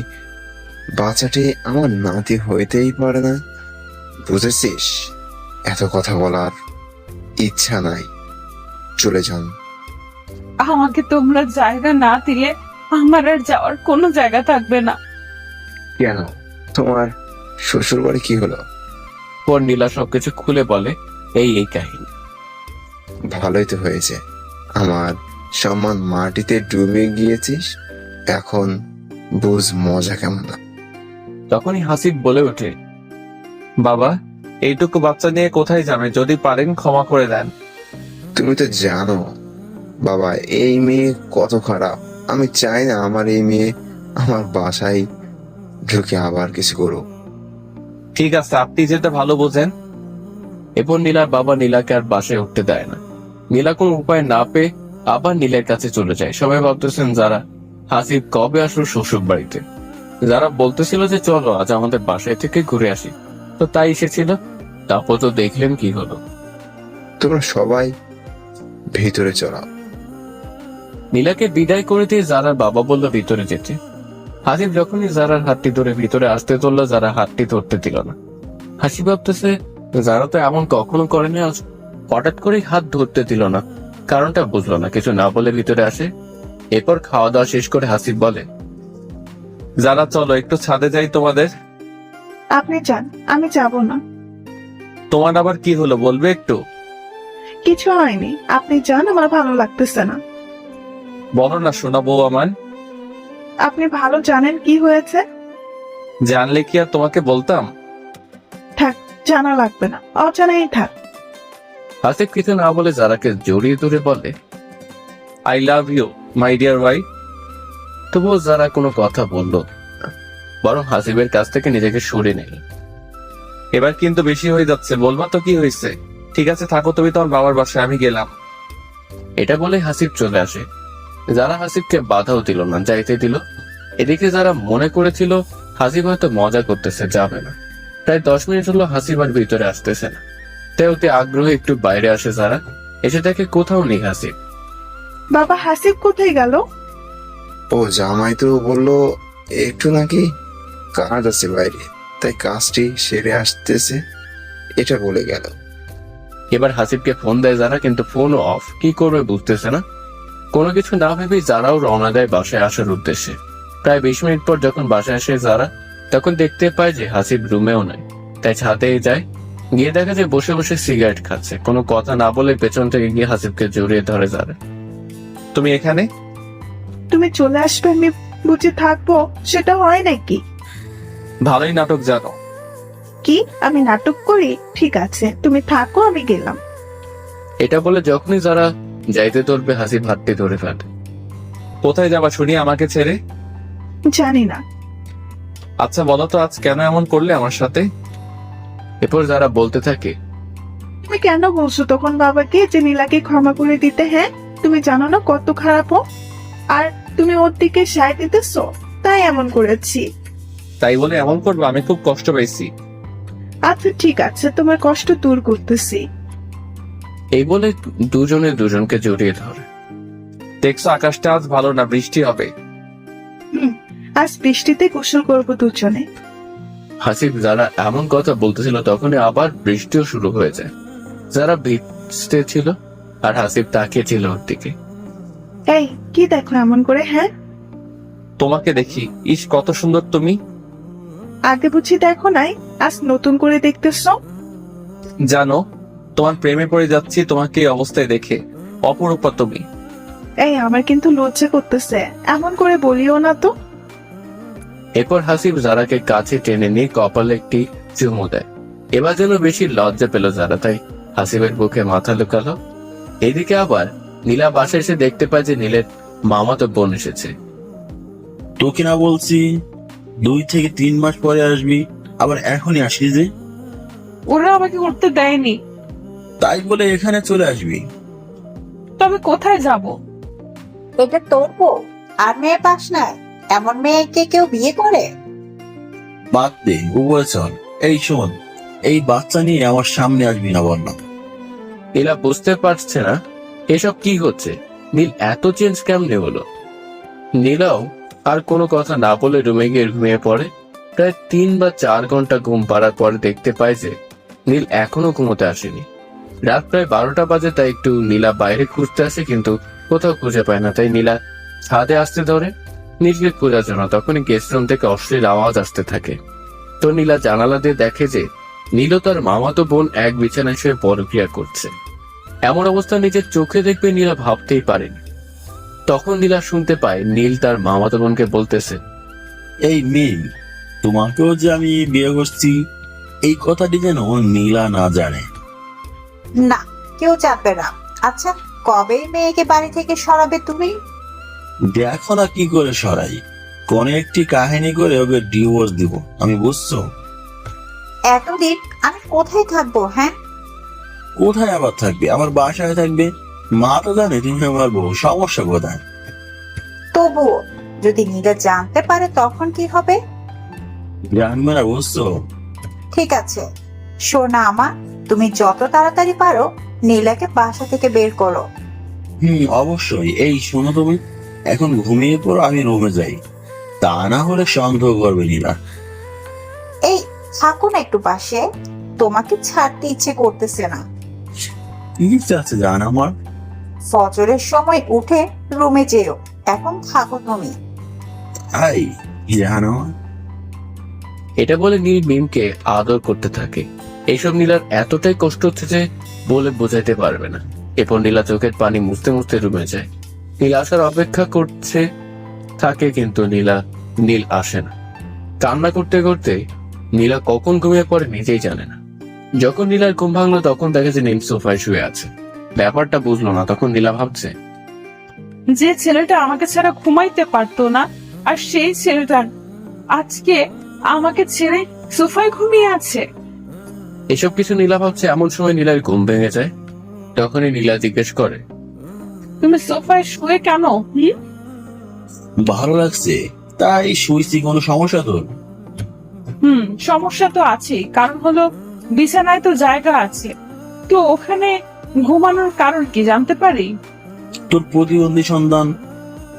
বাচ্চাটি আমার নাতি হইতেই পারে না, বুঝেছিস? এত কথা বলার ইচ্ছা নাই, চলে যান। আমাকে তোমরা জায়গা না দিলে আমার আর যাওয়ার কোনো জায়গা থাকবে না। কেন, তোমার শ্বশুর বাড়ি কি হলো? পর নীলা সবকিছু খুলে বলে এই কাহিনী। ভালোই তো হয়েছে, আমার সম্মান মাটিতে ডুবে গিয়েছিস, এখন বুঝ মজা কেমন। তখনই হাসিব বলে ওঠে, বাবা, এইটুকু বাচ্চা নিয়ে কোথায় যাবে? যদি পারেন ক্ষমা করে দেন। তুমি তো জানো বাবা, এই মেয়ে কত খারাপ। আমি চাই না আমার এই মেয়ে আমার বাসায় ঢুকে আবার কিছু করুক। ঠিক আছে, আপনি যেটা ভালো বোঝেন। এরপর নীলার বাবা নীলাকে আর বাসায় উঠতে দেয় না। নীলা কোনো উপায় না পেয়ে আবার নীলের কাছে চলে যায়। সবাই ভাবতেছেন যারা হাসিব কবে আসলো শ্বশুর বাড়িতে। যারা বলতেছিল যে চলো আজ আমাদের বাসায় থেকে ঘুরে আসি, তো তাই এসেছিল। তারপর তো দেখলেন কি হলো। তোমরা সবাই ভিতরে চলো। নীলাকে বিদায় করে দিয়ে জারার বাবা বলল ভিতরে যেতে। হাসিব যখনই জারার হাতটি ধরে ভিতরে আসতে চললো, যারা হাতটি ধরতে দিল না। হাসি ভাবতেছে যারা তো এমন কখনো করেনি, আজ হঠাৎ করেই হাত ধরতে দিল না, কারণটা বুঝলো না। কিছু না বলে ভিতরে আসে। এরপর খাওয়া দাওয়া শেষ করে হাসিব বলে, যারা চলো একটু ছাদে যাই তোমাদের। আপনি যান, আমি যাব না। তোমার আবার কি হলো বলবে একটু? কিছু হয়নি, আপনি যান, আমার ভালো লাগতেছে না। বলো না শোনা বউ আমার। আপনি ভালো জানেন কি হয়েছে। জানলে কি আর তোমাকে বলতাম? থাক, জানা লাগবে না, অজানাই থাক। হাসিব কিছু না বলে জারাকে জড়িয়ে ধরে বলে, I love you my dear wife. তবুও যারা কোনো কথা বললো না, বরং হাসিবের কাছ থেকে নিজেকে সরিয়ে নিল। এবার কিন্তু বেশি হয়ে যাচ্ছে, বলবা তো কি হয়েছে? ঠিক আছে থাকো তুমি তোমার বাবার বাসায়, আমি গেলাম। এটা বলে হাসিব চলে আসে। যারা হাসিবকে বাধাও দিল না, যাইতে দিল। এদিকে যারা মনে করেছিল হাসিব হয়তো মজা করতেছে, যাবে না। প্রায় 10 মিনিট হলো হাসিব আর ভিতরে আসতেছে না। তাই অতি আগ্রহে একটু বাইরে আসে যারা। এসে দেখে কোথাও নেই হাসিব। বাবা, হাসিব কোথায় গেল? ও জামাই তো বললো একটু নাকি কাজ আছে বাইরে, তাই কাজটি সেরে আসতেছে, এটা বলে গেল। এবার হাসিবকে ফোন দেয় যারা, কিন্তু ফোনও অফ। কি করবে বুঝতেছে না। কোনো কিছু না ভেবেই যারাও রওনা দেয় বাসায় আসার উদ্দেশ্যে। প্রায় 20 মিনিট পর যখন বাসায় আসে যারা, তখন দেখতে পায় যে হাসিব রুমেও নাই। তাই ছাদে যায়। গিয়ে দেখা যায় বসে বসে সিগারেট খাচ্ছে। কোনো কথা না বলে পেছন থেকে গিয়ে হাসিবকে জড়িয়ে ধরে যারা। তুমি এখানে? তুমি চলে আসবে আমি বুঝে থাকবো, সেটা হয় নাকি? ভালোই নাটক জানো। কি আমি নাটক করি? ঠিক আছে, তুমি থাকো, আমি গেলাম। এটা বলে যখনই যারা যাইতে ধরবে হাসিব হাতটি ধরে ফেলে। কোথায় যাবা শুনি আমাকে ছেড়ে? জানি না। আচ্ছা বলো তো আজ কেন এমন করলে আমার সাথে? এরপর যারা বলতে থাকে, তুমি কেন বলছো তখন বাবাকে যে নীলাকে ক্ষমা করে দিতে? হ্যাঁ, তুমি জানো না কত খারাপ ও, আর তুমি ওর দিকে সায় দিতেছো, তাই এমন করেছি। তাই বলে এমন করবো? আমি খুব কষ্ট পেয়েছি। আচ্ছা ঠিক আছে, তোমার কষ্ট দূর করতেছি। এই বলে দুজনে দুজনকে জড়িয়ে ধরে। দেখছো আকাশটা আজ ভালো না, বৃষ্টি হবে। আজ বৃষ্টিতে গোসল করবো দুজনে। হাসিব যারা এমন কথা বলতেছিল তখনই আবার বৃষ্টিও শুরু হয়ে যায়। যারা ভিজতে ছিল আর হাসিব তাকিয়ে ছিল ওর দিকে। এই কি দেখো এমন করে? হ্যাঁ, তোমাকে দেখি, ইস কত সুন্দর তুমি। আগে বুঝি দেখো নাই, আজ নতুন করে দেখতেছো? জানো তোমার প্রেমে পড়ে যাচ্ছি তোমাকে এই অবস্থায় দেখে। অপরূপা তুমি। এই আমার কিন্তু লজ্জা করতেছে, এমন করে বলিও না তো। এরপর হাসিব যারাকে কাছে টেনে নিয়ে কপালে একটি চুমু দেয়। এবার যেন বেশি লজ্জা পেল যারা, তাই হাসিবের বুকে মাথা লুকালো। এদিকে আবার নীলা বাসায় এসে দেখতে পায় যে নীলের মামাতো বোন এসেছে। তোকে না বলছি 2 থেকে 3 মাস পরে আসবি, আবার এখনই আসিস যে? ওরা আমাকে উঠতে দেয়নি। তাই বলে এখানে চলে আসবি? তবে কোথায় যাব? এটা তোর বউ আর মেয়ে পাস না? এমন মেয়েকে কেউ বিয়ে করে? বাদ দে, উপরে চল। এই শোন, এই বাচ্চা নিয়ে আমার সামনে আসবি না বল না। নীলা বুঝতে পারছে না এসব কি হচ্ছে। নীল এত চেঞ্জ কেমনে হলো। নীলাও আর কোনো কথা না বলে রুমে গিয়ে ঘুমিয়ে পড়ে। প্রায় 3 বা 4 ঘন্টা ঘুম পাড়ার পরে দেখতে পায় যে নীল এখনো ঘুমোতে আসেনি। রাত প্রায় 12টা বাজে। তাই একটু নীলা বাইরে খুঁজতে আসে, কিন্তু কোথাও খুঁজে পায় না। তাই নীলা ছাদে আসতে ধরে নীলকে খোঁজার জন্য। তখনই গেস্ট রুম থেকে অশ্লীল আওয়াজ আসতে থাকে। তো নীলা জানালা দিয়ে দেখে যে নীল ও তার মামাতো বোন এক বিছানায় শুয়ে পরক্রিয়া করছে। এমন অবস্থা নিজের চোখে দেখবে নীলা ভাবতেই পারেনি। তখন নীলা শুনতে পায় নীল তার মামাতো বোনকে বলতেছে, এই নীল, তোমাকেও যে আমি বিয়ে করছি এই কথাটি যেন নীলা না জানে। না, কেউ জানবে না। আচ্ছা, কবে মেয়েকে বাড়ি থেকে সরাবে তুমি? দেখো না কি করে সরাই। কোন একটি কাহিনী করে ওকে ডিভোর্স দিব আমি, বুঝছো? এতদিন আমি কোথায় থাকবো? হ্যাঁ, কোথায় আবার থাকবে? আমার বাসায় থাকবে। মা তো জানে তুমি আমার বউ, সমস্যা কোথায়? তবুও যদি নীলা জানতে পারে তখন কি হবে? জানবে না, বুঝছো? ঠিক আছে, সোনা আমার, তুমি যত তাড়াতাড়ি পারো নীলাকে বাসা থেকে বের করো। অবশ্যই। এই শোনো, তুমি এখন ঘুমিয়ে পড়ো, আমি রুমে যাই। তা না হলে সন্দেহ করবে নীলা। এই থাকো না একটু পাশে, তোমাকে ছাড়তে ইচ্ছে করতেছে না। কি চাচ্ছে জান আমার? ফজরের সময় উঠে রুমে যেও, এখন থাকো তুমি। আই জানো, এটা বলে নীল মিমকে আদর করতে থাকে। এইসব নীলার এতটাই কষ্ট হচ্ছে যে বলে বোঝাইতে পারবে না। এরপর নীলা চোখের পানি মুছতে মুছতে রুমে যায়। নীল আসার অপেক্ষা করছে থাকে, কিন্তু নীল আসে না। কান্না করতে করতে নীলা কখন ঘুমিয়ে পড়ে নিজেই জানে না। যখন নীলার ঘুম ভাঙলো তখন দেখে যে নীল সোফায় শুয়ে আছে। ব্যাপারটা বুঝলো না। তখন নীলা ভাবছে, যে ছেলেটা আমাকে ছাড়া ঘুমাইতে পারতো না, আর সেই ছেলেটা আজকে আমাকে ছেড়ে সোফায় ঘুমিয়ে আছে। এসব কিছু নীলা ভাবছে। এমন সময় নীলার ঘুম ভেঙে যায়। তখনই নীলা জিজ্ঞেস করে, তুমি সোফায় শুয়ে কেন? ভালো লাগছে তাই শুয়েছি, কোনো সমস্যা তোর? সমস্যা তো আছেই। কারণ হলো বিছানায় তো জায়গা আছে, তো ওখানে ঘুমানোর কারণ কি জানতে পারি? তোর প্রতিবন্ধী সন্তান,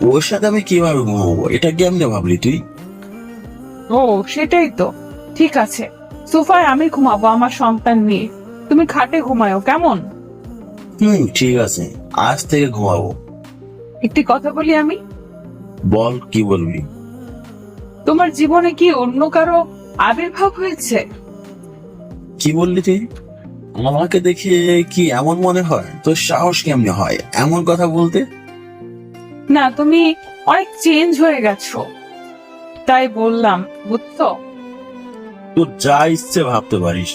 ওর সাথে আমি কিভাবে ঘুমাবো? এটা কেমনে ভাবলি তুই? ও সেটাই তো। ঠিক আছে, সোফায় আমি ঘুমাবো আমার সন্তান নিয়ে, তুমি খাটে ঘুমায়ো, কেমন? ঠিক আছে, আজ থেকে ঘুমাবো। একটি কথা বলি আমি। বল, কি বলবি? তোমার জীবনে কি অন্য কারো আবির্ভাব হয়েছে? কি বললি তুই? আমাকে দেখে কি এমন মনে হয়? তোর সাহস কেমনে হয় এমন কথা বলতে? না, তুমি অনেক চেঞ্জ হয়ে গেছো, তাই বললাম, বুঝছো? তোর যা ইচ্ছে ভাবতে পারিস।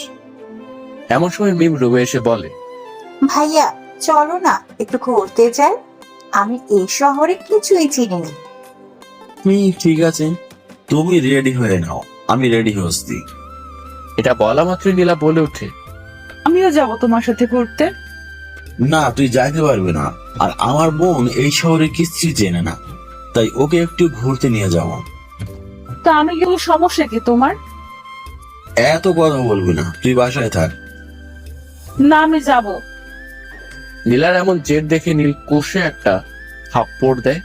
এমন সময় মিম রুমে এসে বলে, ভাইয়া চলো না একটু ঘুরতে যাই, আমি এই শহরে কিছুই চিনি না। ঠিক আছে, তুমি রেডি হয়ে নাও, আমি রেডি হচ্ছি। এটা বলা মাত্রই নীলা বলে ওঠে, আমিও যাব তোমার সাথে ঘুরতে। না, তুই যাইতে পারবি না। আর আমার বোন এই শহরে কিছু চেনে না, তাই ওকে একটু ঘুরতে নিয়ে যাবো। তা আমি গেলে সমস্যা কি তোমার? এত কথা বলবি না, তুই বাসায় থাক। না, আমি যাব। নীলার এমন জেদ দেখে নীল কষে একটা থাপ্পড় দেয়।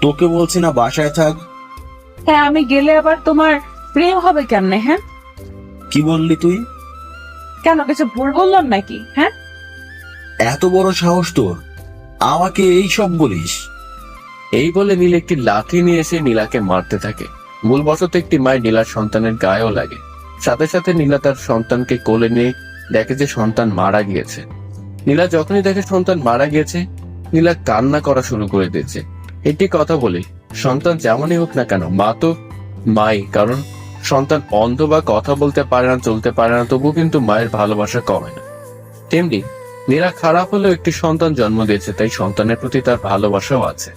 তোকে বলছি না বাসায় থাক। হ্যাঁ, আমি গেলে আবার তোমার প্রেম হবে কেমনে? হ্যাঁ, কি বললি তুই? কেন, কিছু ভুল বললাম নাকি? হ্যাঁ, এত বড় সাহস তোর, আমাকে এই সব বলিস? এই বলে নীল একটি লাঠি নিয়ে এসে নীলাকে মারতে থাকে। ভুলবশত একটি মায়ের নীলার সন্তানের গায়েও লাগে। সাথে সাথে নীলা তার সন্তানকে কোলে নিয়ে দেখে যে সন্তান মারা গিয়েছে। নীলা যখনই দেখে সন্তান মারা গিয়েছে, নীলা কান্না করা শুরু করে দিয়েছে। একটি কথা বলি, সন্তান যেমনই হোক না কেন, মা তো মাই। কারণ সন্তান অন্ধ বা কথা বলতে পারে না, চলতে পারে না, তবু কিন্তু মায়ের ভালোবাসা কমে না। তেমনি নীলা খারাপ হলেও একটি সন্তান জন্ম দিয়েছে, তাই সন্তানের প্রতি তার ভালোবাসাও আছে।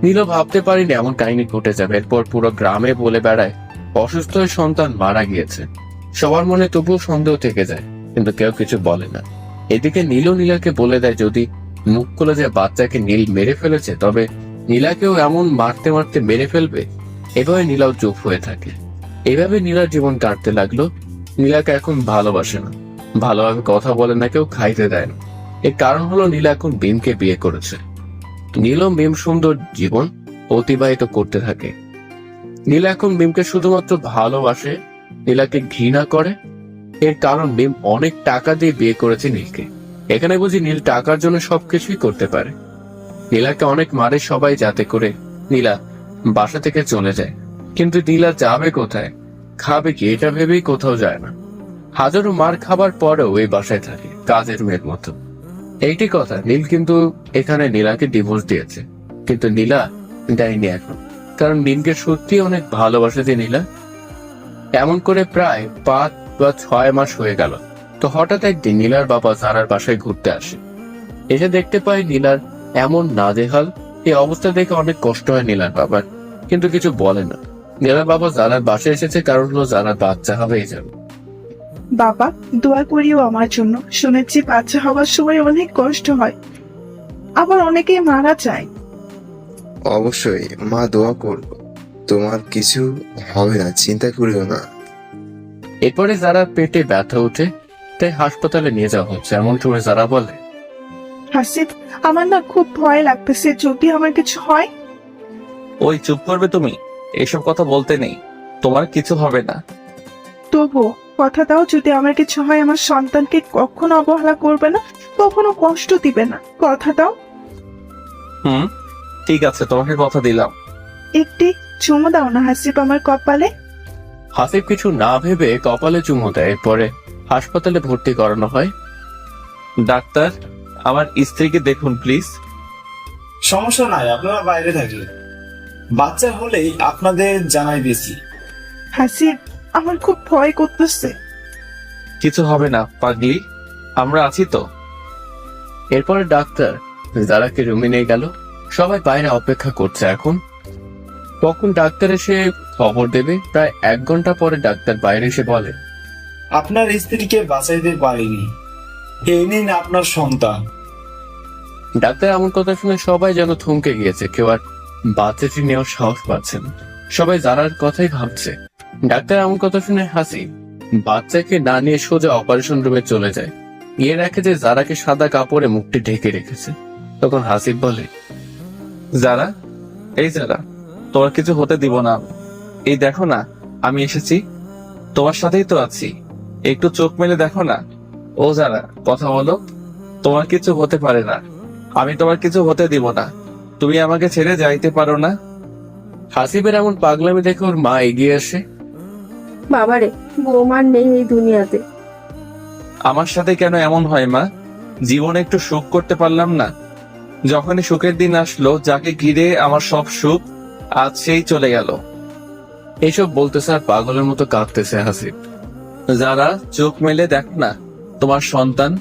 নীলা ভাবতে পারিনি এমন কাহিনী ঘটে যাবে। এরপর পুরো গ্রামে বলে বেড়ায় অসুস্থ হয়ে সন্তান মারা গিয়েছে। সবার মনে তবুও সন্দেহ থেকে যায়, কিন্তু কেউ কিছু বলে না। এদিকে নীলও নীলাকে বলে দেয় যদি মুখ খুলে যে বাচ্চাকে নীল মেরে ফেলেছে, তবে নীলাকেও এমন মারতে মারতে মেরে ফেলবে। এভাবে নীলাও চুপ হয়ে থাকে। এভাবে নীলার জীবন কাটতে লাগলো। নীলাকে এখন ভালোবাসে না, ভালোভাবে কথা বলে না, কেউ খাইতে দেয় না। এর কারণ হলো নীলা এখন মিমকে বিয়ে করেছে। নীল ও মিম সুন্দর জীবন অতিবাহিত করতে থাকে। নীলা এখন মিমকে শুধুমাত্র ভালোবাসে, নীলাকে ঘৃণা করে। এর কারণ মিম অনেক টাকা দিয়ে বিয়ে করেছে নীলকে। এখানে বুঝি নীল টাকার জন্য সবকিছুই করতে পারে। নীলাকে অনেক মারে সবাই, যাতে করে নীলা বাসা থেকে চলে যায়। কিন্তু নীলা যাবে কোথায়, খাবে কি, এটা ভেবেই কোথাও যায় না। হাজারো মার খাবার পরেও এই বাসায় থাকে কাজের মেয়ের মতো। এইটি কথা, নীল কিন্তু এখানে নীলাকে ডিভোর্স দিয়েছে, কিন্তু নীলা দেয়নি এখন। কারণ নীলকে সত্যি অনেক ভালোবাসে যে নীলা। এমন করে প্রায় 5 বা 6 মাস হয়ে গেল। তো হঠাৎ একদিন নীলার বাবা সারার বাসায় ঘুরতে আসে। এসে দেখতে পায় নীলার এমন নাজেহাল। এই অবস্থা দেখে অনেক কষ্ট হয় নীলার বাবার, কিন্তু কিছু বলে না। নীলার বাবা জারার বাসায় এসেছে, কারণ হলো জারার বাচ্চা হবে এই জন্য। বাবা দোয়া করিও আমার জন্য। শুনেছি বাচ্চা হওয়ার সময় অনেক কষ্ট হয়, আবার অনেকেই মারা যায়। অবশ্যই মা, দোয়া করব। তোমার কিছু হবে না, চিন্তা করিও না। এরপরে জারার পেটে ব্যথা উঠে, তাই হাসপাতালে নিয়ে যাওয়া হচ্ছে। এমন সময় জারা বলে, হাসিব, আমার না খুব ভয় লাগতেছে, যদি আমার কিছু হয়। ওই চুপ করবে তুমি, এসব কথা বলতে নেই, তোমার কিছু হবে না। তবু কথা দাও, যদি আমার কিছু হয় আমার সন্তানকে কখনো অবহেলা করবে না, কখনো কষ্ট দিবে না, কথা দাও। ঠিক আছে, তোমাকে কথা দিলাম। একটি চুমু দাও না হাসিব আমার কপালে। হাসিব কিছু না ভেবে কপালে চুমু দেয়। পরে হাসপাতালে ভর্তি করানো হয়। ডাক্তার, আমার স্ত্রীকে দেখুন প্লিজ। সমস্যা নাই, আপনারা বাইরে থাকলে বাচ্চা হলেই আপনাদের জানাই দিয়েছি। হাসিব, আমার খুব ভয় করতেছে। কিছু হবে না পাগলি, আমরা আছি তো। এরপরে ডাক্তার জারাকে রুমে নিয়ে গেল। সবাই বাইরে অপেক্ষা করছে এখন কখন ডাক্তার এসে খবর দেবে। প্রায় 1 ঘন্টা পরে ডাক্তার বাইরে এসে বলে, আপনার স্ত্রীকে বাঁচাইতে পারিনি, এই নিন আপনার সন্তান। ডাক্তার এমন কথা শুনে সবাই যেন থমকে গিয়েছে। কেউ আর বাচ্চাটি নেওয়ার সাহস পাচ্ছে না। সবাই জারার কথাই ভাবছে। ডাক্তার এমন কথা শুনে হাসি বাচ্চাকে না নিয়ে সোজা অপারেশন রুমে চলে যায়। গিয়ে দেখে যে জারাকে সাদা কাপড়ে মুখটি ঢেকে রেখেছে। তখন হাসিব বলে, যারা, এই যারা, তোমার কিছু হতে দিব না। এই দেখো না, আমি এসেছি, তোমার সাথেই তো আছি, একটু চোখ মেলে দেখো না। ও যারা, কথা বলো, তোমার কিছু হতে পারে না, আমি তোমার কিছু হতে দিব না, তুমি আমাকে ছেড়ে যাইতে পারো না। হাসিবের এমন পাগলামি দেখে ওর মা এগিয়ে আসে। বাবারে, বৌমার নেই এই দুনিয়াতে। আমার সাথে কেন এমন হয় মা? জীবনে একটু সুখ করতে পারলাম না? যখনই সুখের দিন আসলো, যাকে ঘিরে আমার সব সুখ, আজ সেই চলে গেল। এইসব বলতেছে আর পাগলের মতো কাঁদতেছে হাসিব। যারা, চোখ মেলে দেখো না, তোমার সন্তান,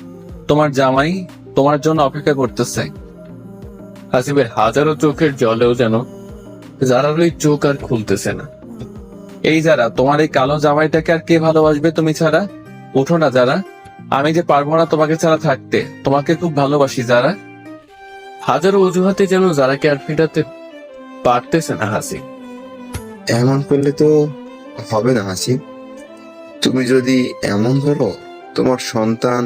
তোমার জামাই তোমার জন্য অপেক্ষা করতেছে। হাসিবের হাজারো চোখের জলেও যেন যারার ওই চোখ আর খুলতেছে না। এই যারা, তোমার এই কালো জামাইটাকে আর কে ভালোবাসবে তুমি ছাড়া? ওঠো না যারা, আমি যে পারবো না তোমাকে ছাড়া থাকতে, তোমাকে খুব ভালোবাসি যারা। হাজারো অজুহাতে যেন যারাকে আর ফেরাতে পারতেছে না হাসি। এমন করলে তো হবে না হাসিব। তুমি যদি এমন করো, তোমার সন্তান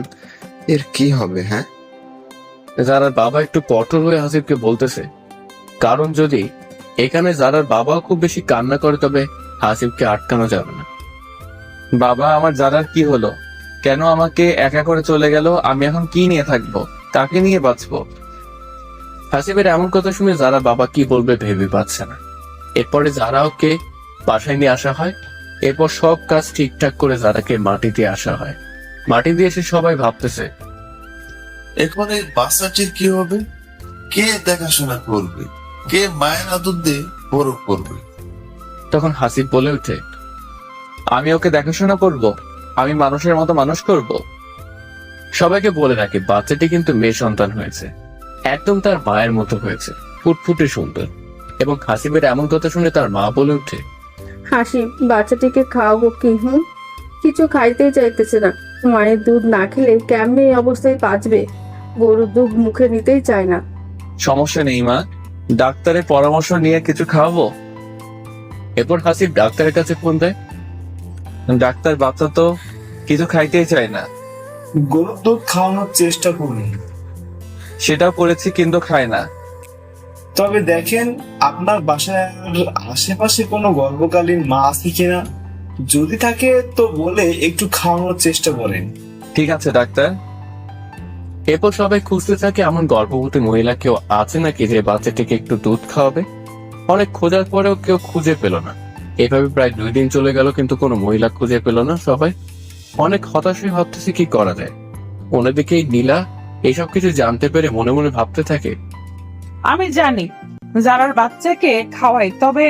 এর কি হবে? হ্যাঁ, যারার বাবা একটু কঠোর হয়ে হাসিবকে বলতেছে, কারণ যদি এখানে যারার বাবাও খুব বেশি কান্না করে তবে হাসিবকে আটকানো যাবে না। বাবা, আমার যারার কি হলো? কেন আমাকে একা করে চলে গেল? আমি এখন কি নিয়ে থাকবো? কাকে নিয়ে বাঁচবো? হাসিবের এমন কথা শুনে যারা বাবা কি বলবে ভেবে পাচ্ছে না। এরপরে যারা ওকে বাসায় নিয়ে আসা হয়। এরপর সব কাজ ঠিকঠাক করে যারাকে মাটি দিয়ে আসা হয়। মাটি দিয়ে এসে সবাই ভাবতেছে, এখন এই বাচ্চাটির কি হবে? কে দেখাশোনা করবে? কে মায়ের আদর দিয়ে বড় করবে? তখন হাসিব বলে ওঠে, আমি ওকে দেখাশোনা করব, আমি মানুষের মতো মানুষ করব। সবাইকে বলে রাখে বাচ্চাটি কিন্তু মেয়ে সন্তান হয়েছে, একদম তার মায়ের মতো হয়েছে, ফুটফুটে সুন্দর। এবং হাসিবের এমন কথা শুনে তার মা বলে ওঠে, হাসিব, বাচ্চাটিকে খাওয়াবো কি? কিছু খাইতেই চাইতেছে না। মায়ের দুধ না খেলে কেমনে এই অবস্থায় বাঁচবে? গরুর দুধ মুখে নিতেই চায় না। সমস্যা নেই মা, ডাক্তারের পরামর্শ নিয়ে কিছু খাওয়াবো। এরপর হাসিব ডাক্তারের কাছে ফোন দেয়। ডাক্তার, বাচ্চা তো কিছু খাইতেই চায় না। গরুর দুধ খাওয়ানোর চেষ্টা করুন। সেটাও করেছি, কিন্তু খায় না। তবে দেখেন আপনার বাসায় আশেপাশে কোনো গর্ভকালীন মা আছে কিনা, যদি থাকে তো বলে একটু খাওয়ানোর চেষ্টা করেন। ঠিক আছে ডাক্তার। এরপর সবাই খুঁজতে থাকে এমন গর্ভবতী মহিলা কেউ আছে নাকি যে বাচ্চাটিকে একটু দুধ খাওয়াবে। অনেক খোঁজার পরেও কেউ খুঁজে পেল না। এভাবে প্রায় 2 দিন চলে গেল, কিন্তু কোনো মহিলা খুঁজে পেল না। সবাই অনেক হতাশ হয়ে ভাবতেছে কি করা যায়। অন্যদিকে নীলা এইসব কিছু জানতে পেরে মনে মনে ভাবতে থাকে, আমি জানি যারার বাচ্চাকে খাওয়াই, তবে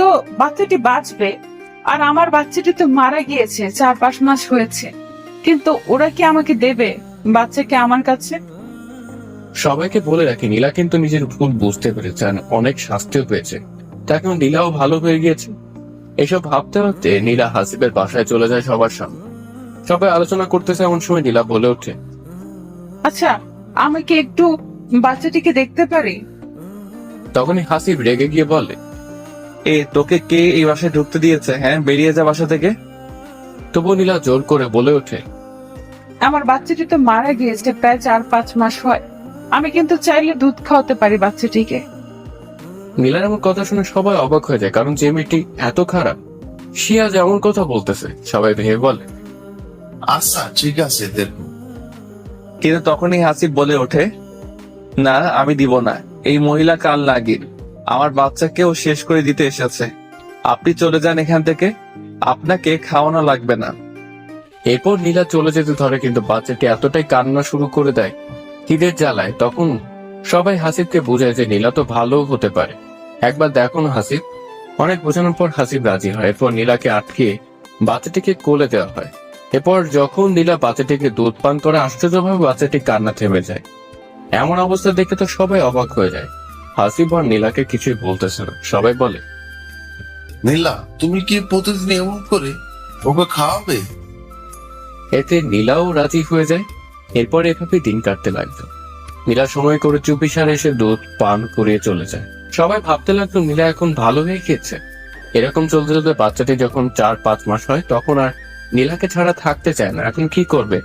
তো বাচ্চাটি বাঁচবে। আর আমার বাচ্চাটি তো মারা গিয়েছে, 4-5 মাস হয়েছে, কিন্তু ওরা কি আমাকে দেবে বাচ্চাকে আমার কাছে? সবাইকে বলে রাখি নীলা কিন্তু নিজের ভুল বুঝতে পেরেছে আর অনেক শাস্তিও পেয়েছে। এখন নীলাও ভালো হয়ে গিয়েছে। এসব ভাবতে ভাবতে নীলা হাসিবের বাসায় চলে যায় সবার সামনে। সবাই আলোচনা করতেছে, এমন সময় নীলা বলে ওঠে, আচ্ছা, আমি কি একটু বাচ্চাটিকে দেখতে পারি? তখনই হাসিব রেগে গিয়ে বলে, তোকে কে এই বাসায় ঢুকতে দিয়েছে? হ্যাঁ, বেরিয়ে যা বাসা থেকে। তবু নীলা জোর করে বলে ওঠে, আমার বাচ্চাটি তো মারা গিয়েছে প্রায় 4-5 মাস হয়। আমি কিন্তু চাইলে দুধ খাওয়াতে পারি বাচ্চাটিকে। নীলার এমন কথা শুনে সবাই অবাক হয়ে যায়, কারণ যে মেয়েটি এত খারাপ সে আজ এমন কথা বলতেছে। সবাই ভেবে বলে, আচ্ছা ঠিক আছে দেখুন। কিন্তু তখনই হাসিব বলে ওঠে, না, আমি দিব না। এই মহিলা কাল নাগিন, আমার বাচ্চাকেও শেষ করে দিতে এসেছে। আপনি চলে যান এখান থেকে, আপনাকে খাওয়ানো লাগবে না। এরপর নীলা চলে যেতে ধরে, কিন্তু বাচ্চাটি এতটাই কান্না শুরু করে দেয় খিদের জ্বালায়। তখন সবাই হাসিবকে বোঝায় যে নীলা তো ভালো হতে পারে, একবার দেখো না হাসিব। অনেক বোঝানোর পর হাসিব রাজি হয়। এরপর নীলাকে আটকে বাচ্চাটিকে কোলে দেওয়া হয়। এরপর যখন নীলা বাচ্চাটিকে দুধ পান করে, আশ্চর্যভাবে বাচ্চাটি কান্না থেমে যায়। এমন অবস্থা দেখে তো সবাই অবাক হয়ে যায়। হাসিব আর নীলাকে কিছুই বলতেছে না। সবাই বলে, নীলা, তুমি কি প্রতিদিন এমন করে ওকে খাওয়াবে? এতে নীলাও রাজি হয়ে যায়। এরপর এভাবে দিন কাটতে লাগলো। নীলা সময় করে চুপিসারে এসে দুধ পান করিয়ে চলে যায়। সবাই ভাবতে লাগলো নীলা এখন ভালো হয়ে গেছে। এরকম চলতে চলতে বাচ্চাটি যখন 4-5 মাস হয়, তখন আর নীলাকে ছাড়া থাকতে চায় না। এখন কি করবে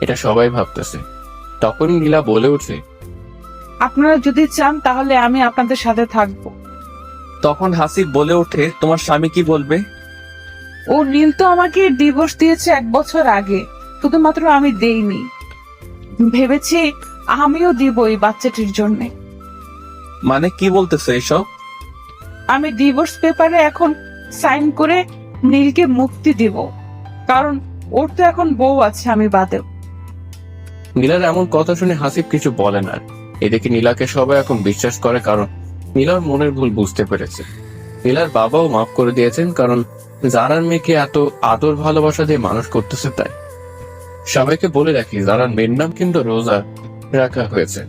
এটা সবাই ভাবতেছে। তখন নীলা বলে উঠে, আপনারা যদি চান তাহলে আমি আপনাদের সাথে থাকবো। তখন হাসিব বলে ওঠে, তোমার স্বামী কি বলবে? ও নীল তো আমাকে ডিভোর্স দিয়েছে 1 বছর আগে, শুধুমাত্র আমি দেইনি। ভেবেছি আমিও দিব এই বাচ্চাটির জন্য। মানে কি বলতেছে এসব? আমি ডিভোর্স পেপারে এখন সাইন করে নীলকে মুক্তি দিব, কারণ ওর তো এখন বউ আছে আমি বাদেও। নীলার এমন কথা শুনে হাসিব কিছু বলে না। এদিকে নীলাকে সবাই এখন বিশ্বাস করে, কারণ নীলার মনের ভুল বুঝতে পেরেছে। নীলার বাবাও মাফ করে দিয়েছেন, কারণ জারার মেয়েকে এত আদর ভালোবাসা দিয়ে মানুষ করতেছে তাই। সবাইকে বলে রাখি, জারার মেয়ের নাম কিন্তু রোজা রাখা হয়েছে।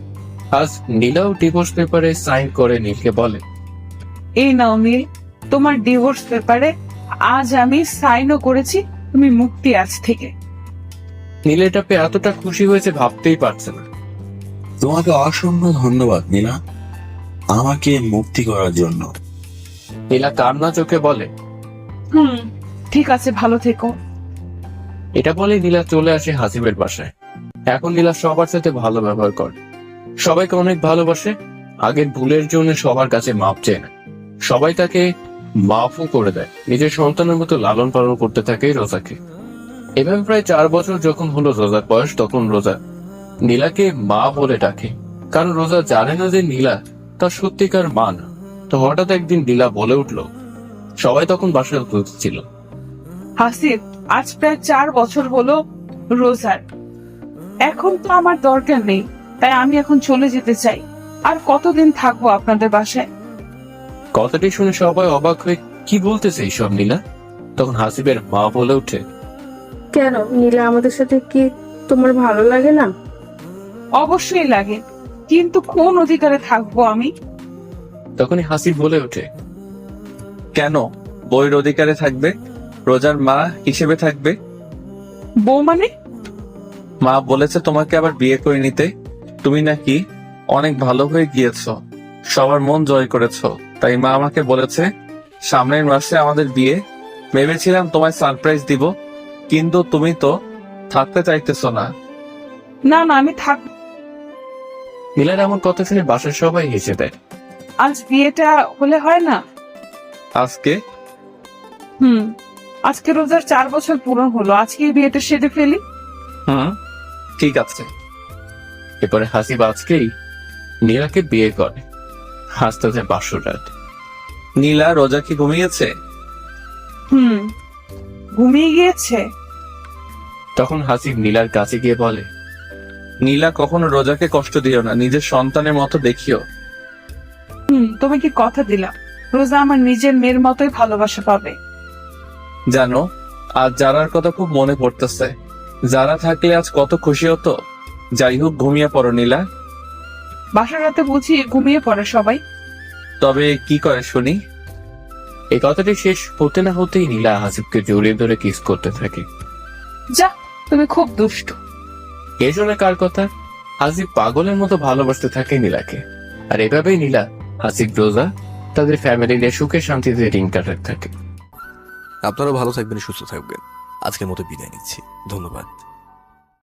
আজ নীলাও ডিভোর্স পেপারে সাইন করে নীলকে বলে, এই নাও নীল, তোমার ডিভোর্স পেপারে আজ আমি সাইনও করেছি, তুমি মুক্তি আজ থেকে। নীল এটা পেয়ে এতটা খুশি হয়েছে ভাবতেই পারছে না। তোমাকে অসংখ্য ধন্যবাদ নীলা, আমাকে মুক্তি করার জন্য। নীলা কান্না চোখে বলে, ঠিক আছে, ভালো থেকো। এটা বলে নীলা চলে আসে হাসিবের বাসায়। এখন নীলা সবার সাথে ভালো ব্যবহার করে, সবাইকে অনেক ভালোবাসে। আগের ভুলের জন্য সবার কাছে মাপ চায় না, সবাই তাকে মাফও করে দেয়। নিজের সন্তানের মতো লালন পালন করতে থাকে রোজাকে। এভাবে প্রায় 4 বছর যখন হলো রোজার বয়স, তখন রোজা নীলাকে মা বলে ডাকে, কারণ রোজা জানে না যে নীলা তার সত্যিকার মা না। তো হঠাৎ একদিন নীলা বলে উঠলো, সবাই তখন বাসায় উপস্থিত ছিল, হাসিব, আজ প্রায় 4 বছর হলো রোজার। এখন তো আমার দরকার নেই, তাই আমি এখন চলে যেতে চাই। আর কতদিন থাকবো আপনাদের বাসায়? কথাটি শুনে সবাই অবাক হয়ে কি বলতেছে এইসব নীলা। তখন হাসিবের মা বলে উঠে, কেন নীলা, আমাদের সাথে কি তোমার ভালো লাগে না? অবশ্যই লাগে, কিন্তু কোন অধিকারে থাকবো আমি? তখনই হাসিব বলে ওঠে, কেন বইয়ের অধিকারে থাকবে? রোজার মা হিসেবে থাকবে। বউ মানে? মা বলেছে তোমাকে আবার বিয়ে করে নিতে। তুমি নাকি অনেক ভালো হয়ে গিয়েছো, সবার মন জয় করেছো, তাই মা আমাকে বলেছে সামনের মাসে আমাদের বিয়ে। ভেবেছিলাম তোমায় সারপ্রাইজ দিব, কিন্তু তুমি তো থাকতে চাইতেছো না। না না, আমি থাক। নীলার এমন কথা শুনে বাসার সবাই হেসে দেয়। আজ বিয়েটা হলে হয় না? আজকে? আজকে রোজার 4 বছর পূরণ হলো, আজকে বিয়েটা সেরে ফেলি। ঠিক আছে। এরপরে হাসিব আজকেই নীলাকে বিয়ে করে। হাসতে যায় 500 রাত। নীলা রোজা কি ঘুমিয়েছে? ঘুমিয়ে গিয়েছে। তখন হাসিব নীলার কাছে গিয়ে বলে, নীলা, কখনো রোজাকে কষ্ট দিও না, নিজের সন্তানের মতো দেখিও। তোমাকে কথা দিলাম, রোজা আমার নিজের মেয়ের মতোই ভালোবাসা পাবে। জানো, আজ জারার কথা খুব মনে পড়তেছে। যারা থাকলে আজ কত খুশি হতো। যাই হোক, ঘুমিয়ে পড়ো নীলা। বাসার রাতে বুঝি ঘুমিয়ে পড়ে সবাই? তবে কি করে শুনি? এই কথাটি শেষ হতে না হতেই নীলা হাসিবকে জড়িয়ে ধরে কিস করতে থাকে। যা, তুমি খুব দুষ্টু। এ শুনে কার কথা? হাসিব পাগলের মতো ভালোবাসতে থাকে নীলাকে। আর এভাবেই নীলা, হাসিব, রোজা তাদের ফ্যামিলি নিয়ে সুখে শান্তিতে দিন কাটাতে থাকে। আপনারা ভালো থাকবেন, সুস্থ থাকবেন। আজকের মতো বিদায় নিচ্ছি। ধন্যবাদ।